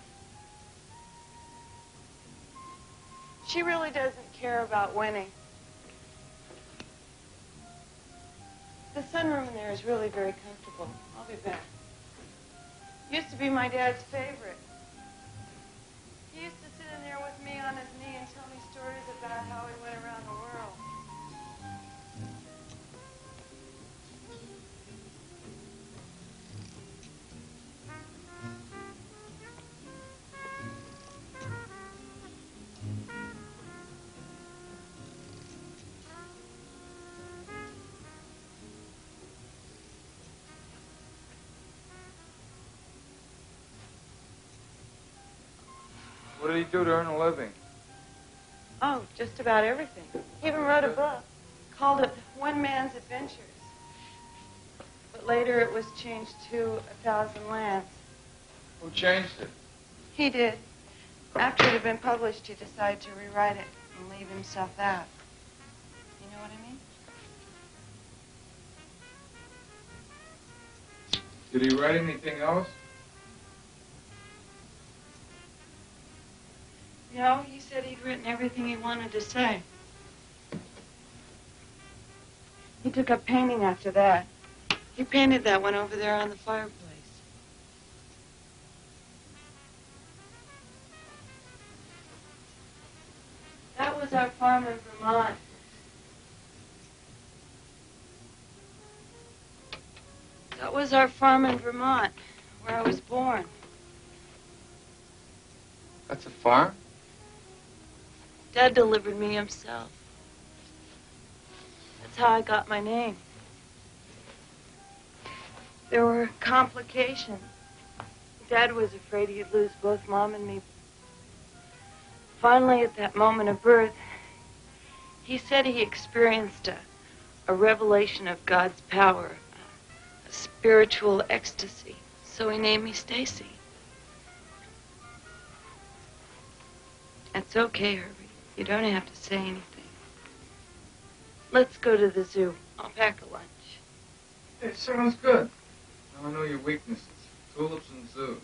S5: She really doesn't care about winning. The sunroom in there is really very comfortable. I'll be back. Used to be my dad's favorite. He used to sit in there with me on his knee and tell me stories about how he went around the world.
S2: What did he do to earn a living?
S5: Oh, just about everything. He even wrote a book, called it One Man's Adventures. But later it was changed to 1,000 Lands.
S2: Who changed it?
S5: He did. After it had been published, he decided to rewrite it and leave himself out. You know what I mean?
S2: Did he write anything else?
S5: No, he said he'd written everything he wanted to say. He took up painting after that. He painted that one over there on the fireplace. That was our farm in Vermont. That was our farm in Vermont, where I was born.
S2: That's a farm?
S5: Dad delivered me himself. That's how I got my name. There were complications. Dad was afraid he'd lose both Mom and me. Finally, at that moment of birth, he said he experienced a revelation of God's power, a spiritual ecstasy. So he named me Stacy. That's okay, Herbie. You don't have to say anything. Let's go to the zoo. I'll pack a lunch.
S2: It sounds good. I know your weaknesses. Tulips and zoos.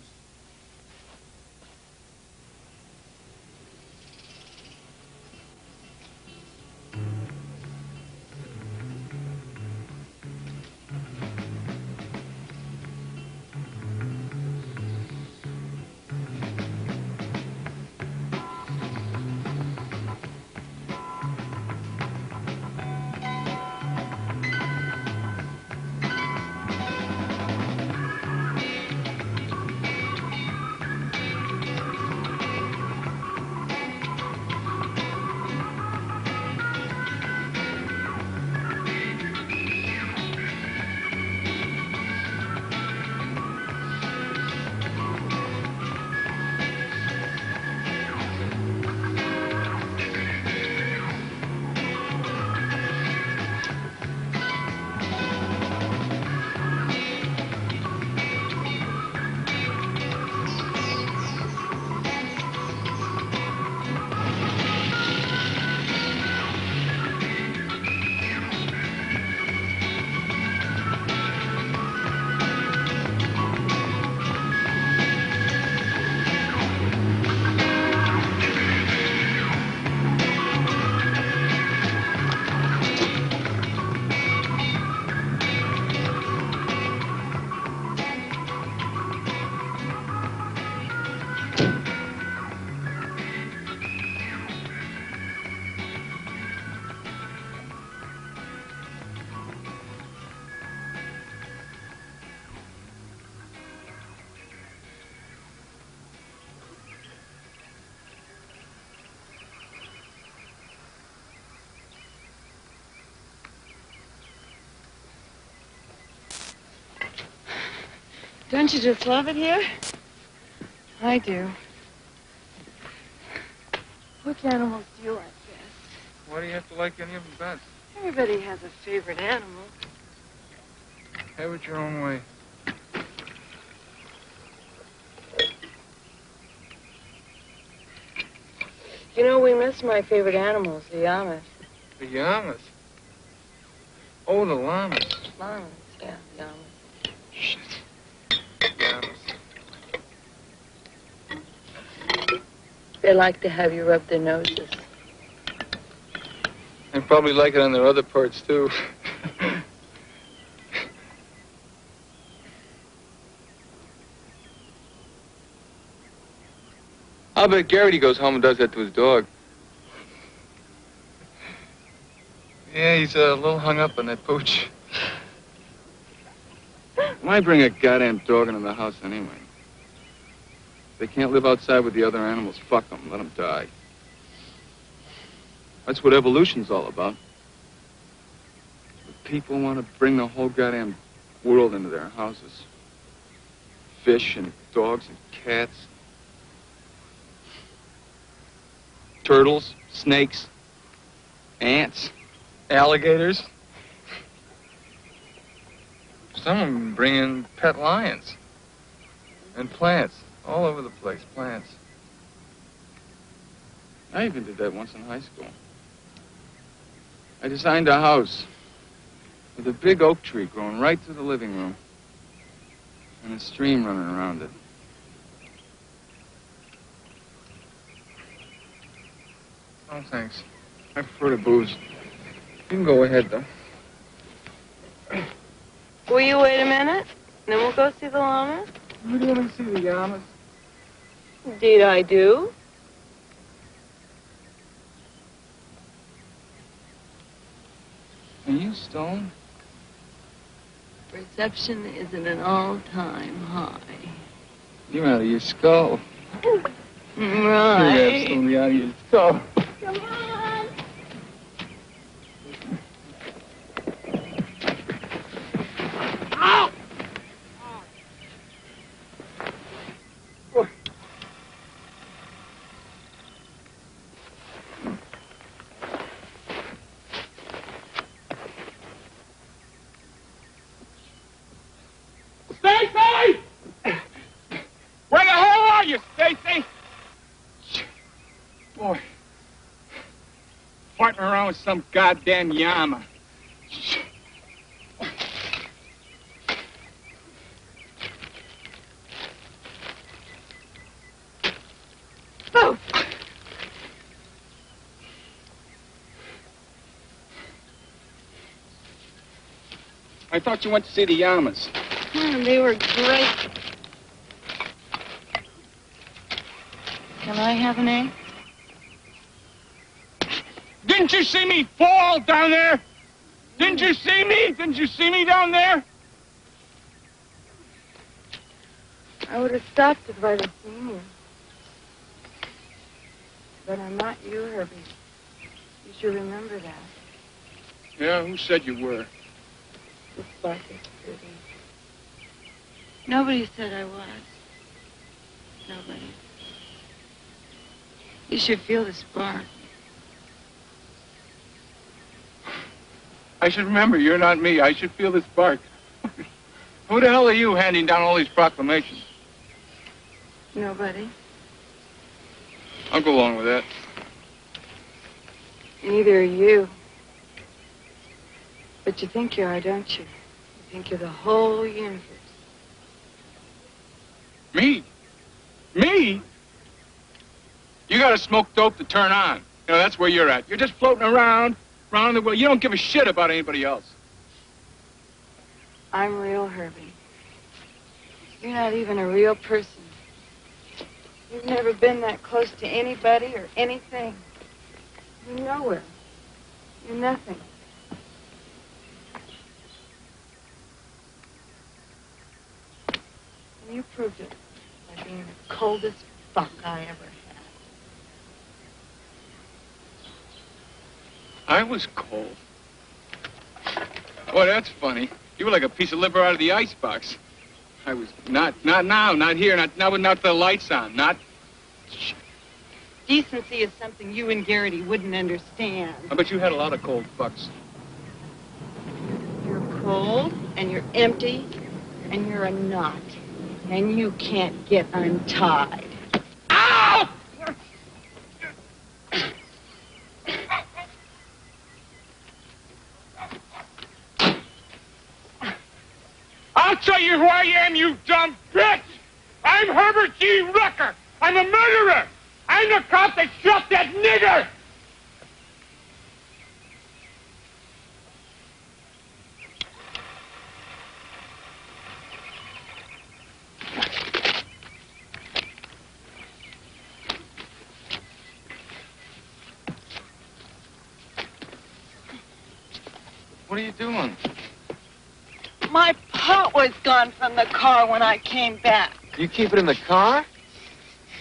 S5: Don't you just love it here? I do. Which animals do you like best?
S2: Why do you have to like any of them best?
S5: Everybody has a favorite animal.
S2: Have it your own way.
S5: You know, we miss my favorite animals, the llamas.
S2: The llamas? Oh, the llamas.
S5: Llamas, yeah, llamas.
S2: Shit. Llamas.
S5: They like to have you rub their noses.
S2: They probably like it on their other parts, too. I'll bet Garrity goes home and does that to his dog. Yeah, he's a little hung up on that pooch. Why bring a goddamn dog into the house anyway? If they can't live outside with the other animals, fuck them, let them die. That's what evolution's all about. But people want to bring the whole goddamn world into their houses. Fish and dogs and cats. Turtles, snakes, ants, alligators. Some of them bring in pet lions. And plants, all over the place, plants. I even did that once in high school. I designed a house with a big oak tree growing right through the living room and a stream running around it. Oh, thanks. I prefer to booze. You can go ahead, though.
S5: Will you wait a minute? Then we'll go see the llamas?
S2: You do want to see the llamas?
S5: Indeed I do.
S2: Are you stoned?
S5: Perception is at an all-time high.
S2: You're out of your skull.
S5: Right.
S2: You're absolutely out of your skull.
S5: Come on.
S2: Ow!
S3: Stacy! Where the hell are you, Stacy? Boy. Farting around with some goddamn llama.
S5: Oh.
S3: I thought you went to see the llamas.
S5: They were great. Can I have an egg?
S3: Didn't you see me fall down there? Didn't you see me? Didn't you see me down there?
S5: I would have stopped if I'd have seen you. But I'm not you, Herbie. You should remember that.
S3: Yeah, who said you were?
S5: This spark is pretty. Nobody said I was. Nobody. You should feel the spark.
S3: I should remember you're not me. I should feel the spark. Who the hell are you handing down all these proclamations?
S5: Nobody.
S3: I'll go along with that.
S5: Neither are you. But you think you are, don't you? You think you're the whole universe.
S3: Me? Me? You gotta smoke dope to turn on. You know, that's where you're at. You're just floating around the world. You don't give a shit about anybody else.
S5: I'm real, Herbie. You're not even a real person. You've never been that close to anybody or anything. You're nowhere. You're nothing. And you proved it by being the coldest fuck I ever had.
S3: I was cold. Boy, that's funny. You were like a piece of liver out of the icebox.
S1: I was not now, not here, not with the lights on, not.
S5: Decency is something you and Garrity wouldn't understand.
S1: I bet you had a lot of cold fucks.
S5: You're cold, and you're empty, and you're a knot. And you can't get untied.
S3: Ow! I'll tell you who I am, you dumb bitch! I'm Herbert G. Rucker! I'm a murderer! I'm the cop that shot that nigger!
S2: What are you doing?
S5: My pot was gone from the car when I came back.
S2: You keep it in the car?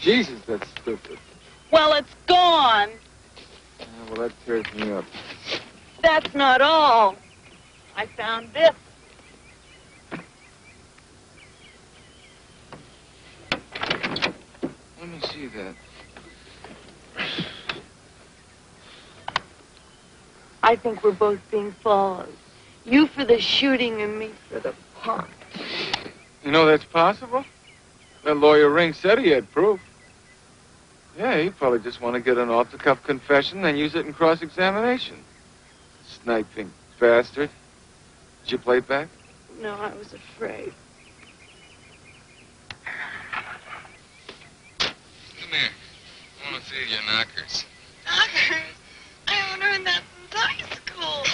S2: Jesus, that's stupid.
S5: Well, it's gone.
S2: Well, that tears me up.
S5: That's not all. I found this.
S2: Let me see that.
S5: I think we're both being followed. You for the shooting and me for the pot.
S2: You know that's possible? That lawyer Ring said he had proof. Yeah, he probably just want to get an off-the-cuff confession and use it in cross-examination. Sniping bastard. Did you play it back?
S5: No, I was afraid.
S2: Come here. I want to see your knockers.
S5: Knockers? I haven't earned that since high school.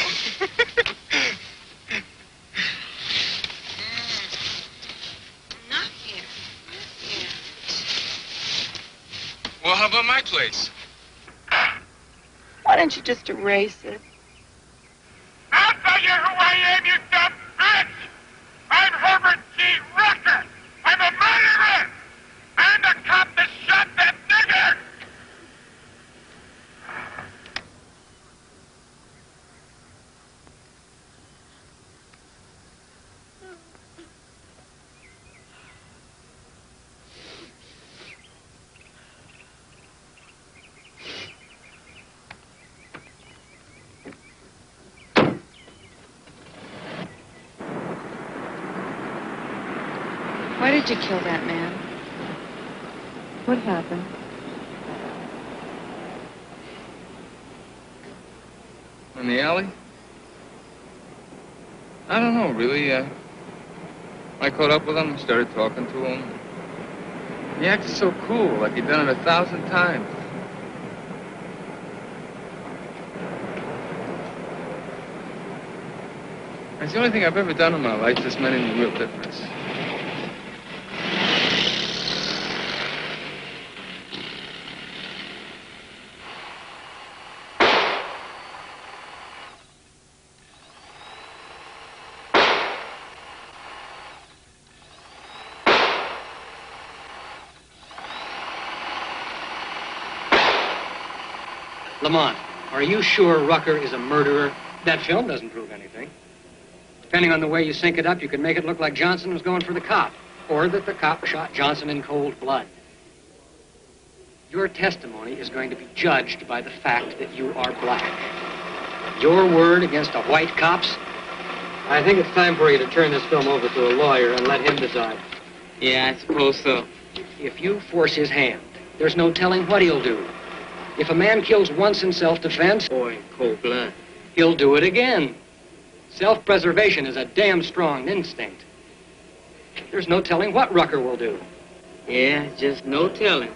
S5: Not yet. Not yet.
S2: Well, how about my place?
S5: Why don't you just erase it?
S3: I'll tell you who I am, you dumb bitch! I'm Herbert G. Rucker! I'm a murderer! I'm the cop that shot that nigger!
S5: Why did you kill that man? What happened?
S2: In the alley? I don't know, really. I caught up with him, started talking to him. He acted so cool, like he'd done it 1,000 times. It's the only thing I've ever done in my life that's made any real difference.
S10: Lamont, are you sure Rucker is a murderer? That film doesn't prove anything. Depending on the way you sync it up, you could make it look like Johnson was going for the cop, or that the cop shot Johnson in cold blood. Your testimony is going to be judged by the fact that you are black. Your word against a white cop's? I think it's time for you to turn this film over to a lawyer and let him decide.
S9: Yeah, I suppose so.
S10: If you force his hand, there's no telling what he'll do. If a man kills once in self-defense,
S9: Or in cold blood.
S10: he'll do it again. Self-preservation is a damn strong instinct. There's no telling what Rucker will do.
S9: Yeah, just no telling.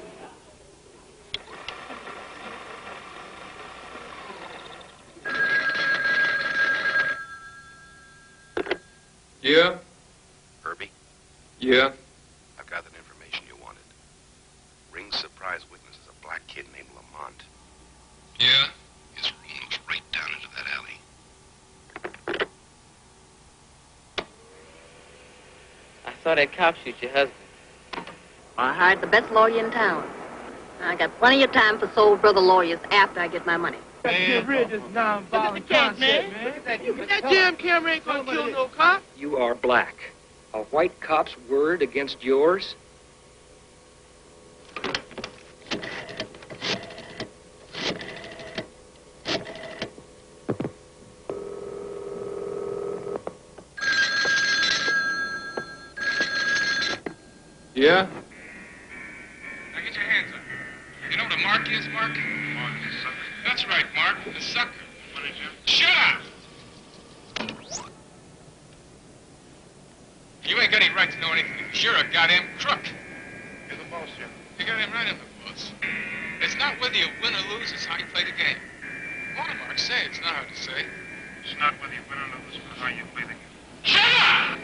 S2: Yeah?
S12: Herbie,
S2: Yeah?
S12: I've got that information you wanted. Ring's surprise witness is a black kid named Lamont.
S2: Yeah?
S12: His room looks right down into that alley.
S9: I saw that cop shoot your husband.
S18: I hired the best lawyer in town. I got plenty of time for soul brother lawyers after I get my money.
S3: Get rid of this non-violent concept, man. That damn camera ain't gonna kill no cop.
S10: You are black. A white cop's word against yours?
S2: Yeah?
S1: Now get your hands up. You know what a mark is, Mark? Mark is sucker. That's right, Mark. The sucker. What is you? Shut up! You ain't got any right to know anything because you're a goddamn crook.
S3: You're the boss, Jim.
S1: You got him right in the boss. It's not whether you win or lose, it's how you play the game. Come on, Mark, say it. It's not hard to say.
S3: It's not whether you win or lose, but how you play the game.
S1: Shut up!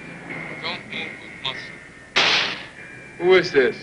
S1: Don't move with muscle.
S2: Who is this?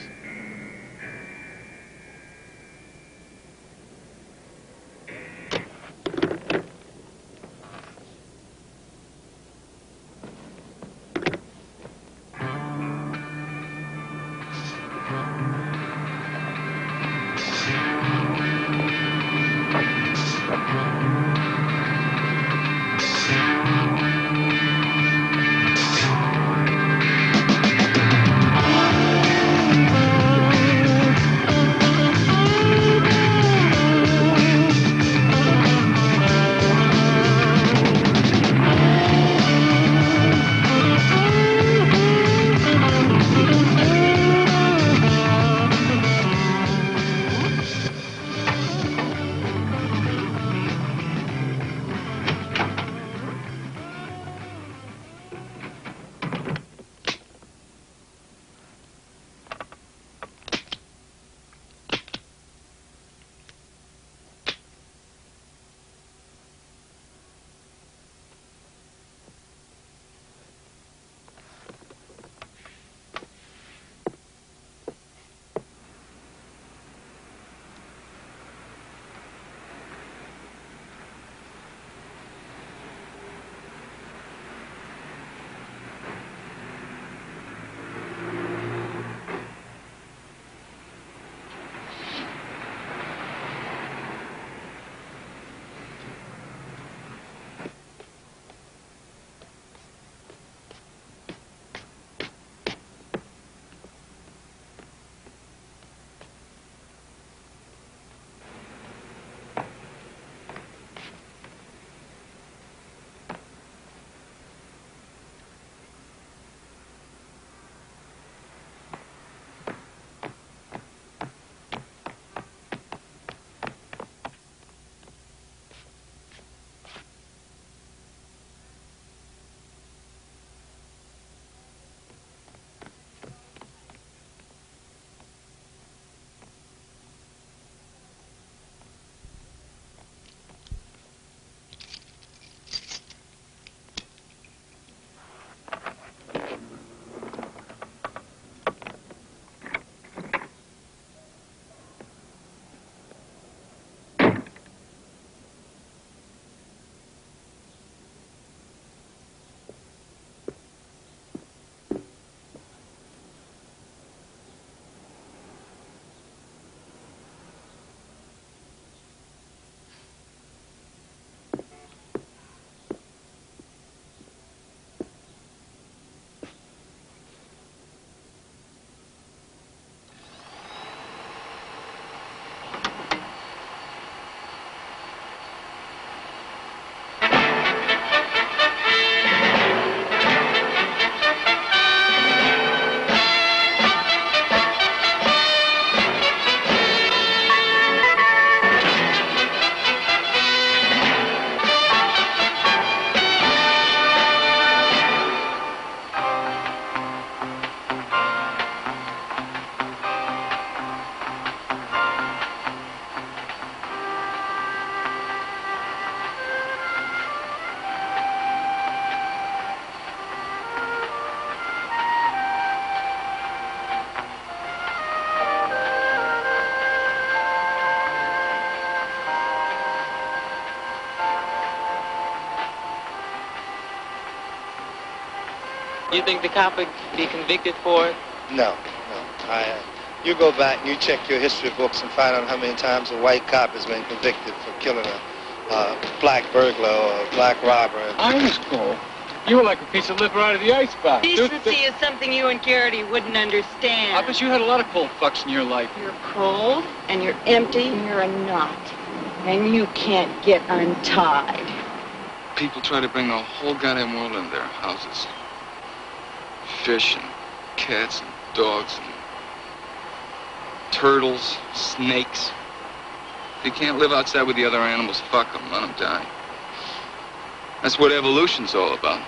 S7: You think the cop would be convicted for it?
S11: No. You go back and you check your history books and find out how many times a white cop has been convicted for killing a black burglar or a black robber.
S6: I was told
S1: You were like a piece of liver out of the icebox.
S5: Decency is something you and Garrity wouldn't understand.
S1: I bet you had a lot of cold fucks in your life.
S5: You're cold, and you're empty, and you're a knot. And you can't get untied.
S2: People try to bring the whole goddamn world into their houses. Fish and cats and dogs and turtles, snakes. If you can't live outside with the other animals, fuck them, let them die. That's what evolution's all about.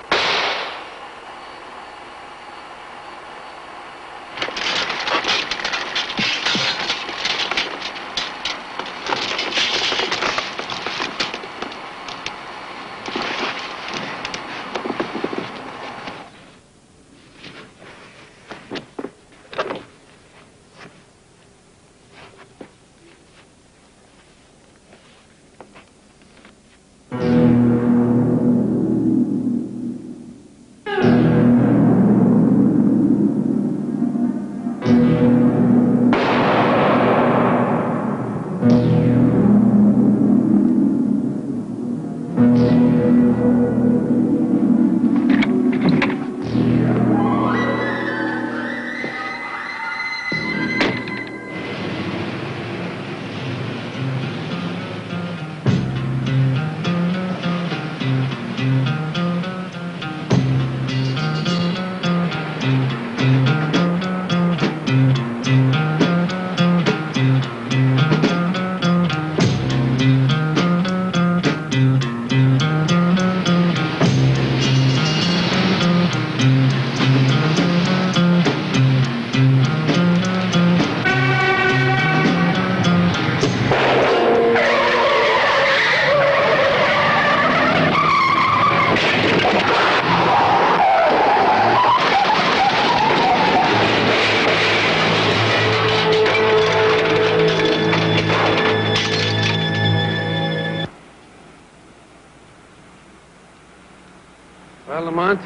S8: Well, Lamont,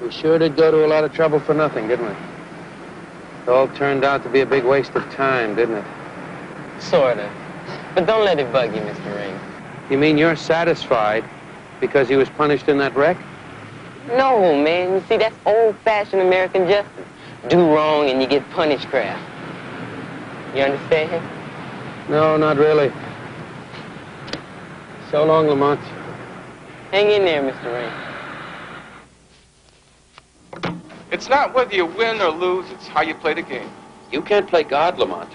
S8: we sure did go to a lot of trouble for nothing, didn't we? It all turned out to be a big waste of time, didn't it?
S7: Sort of. But don't let it bug you, Mr. Ring.
S8: You mean you're satisfied because he was punished in that wreck?
S7: No, man. You see, that's old-fashioned American justice. Do wrong and you get punished crap. You understand?
S8: No, not really. So long, Lamont.
S7: Hang in there, Mr. Ring.
S2: It's not whether you win or lose, it's how you play the game.
S17: You can't play God, Lamont.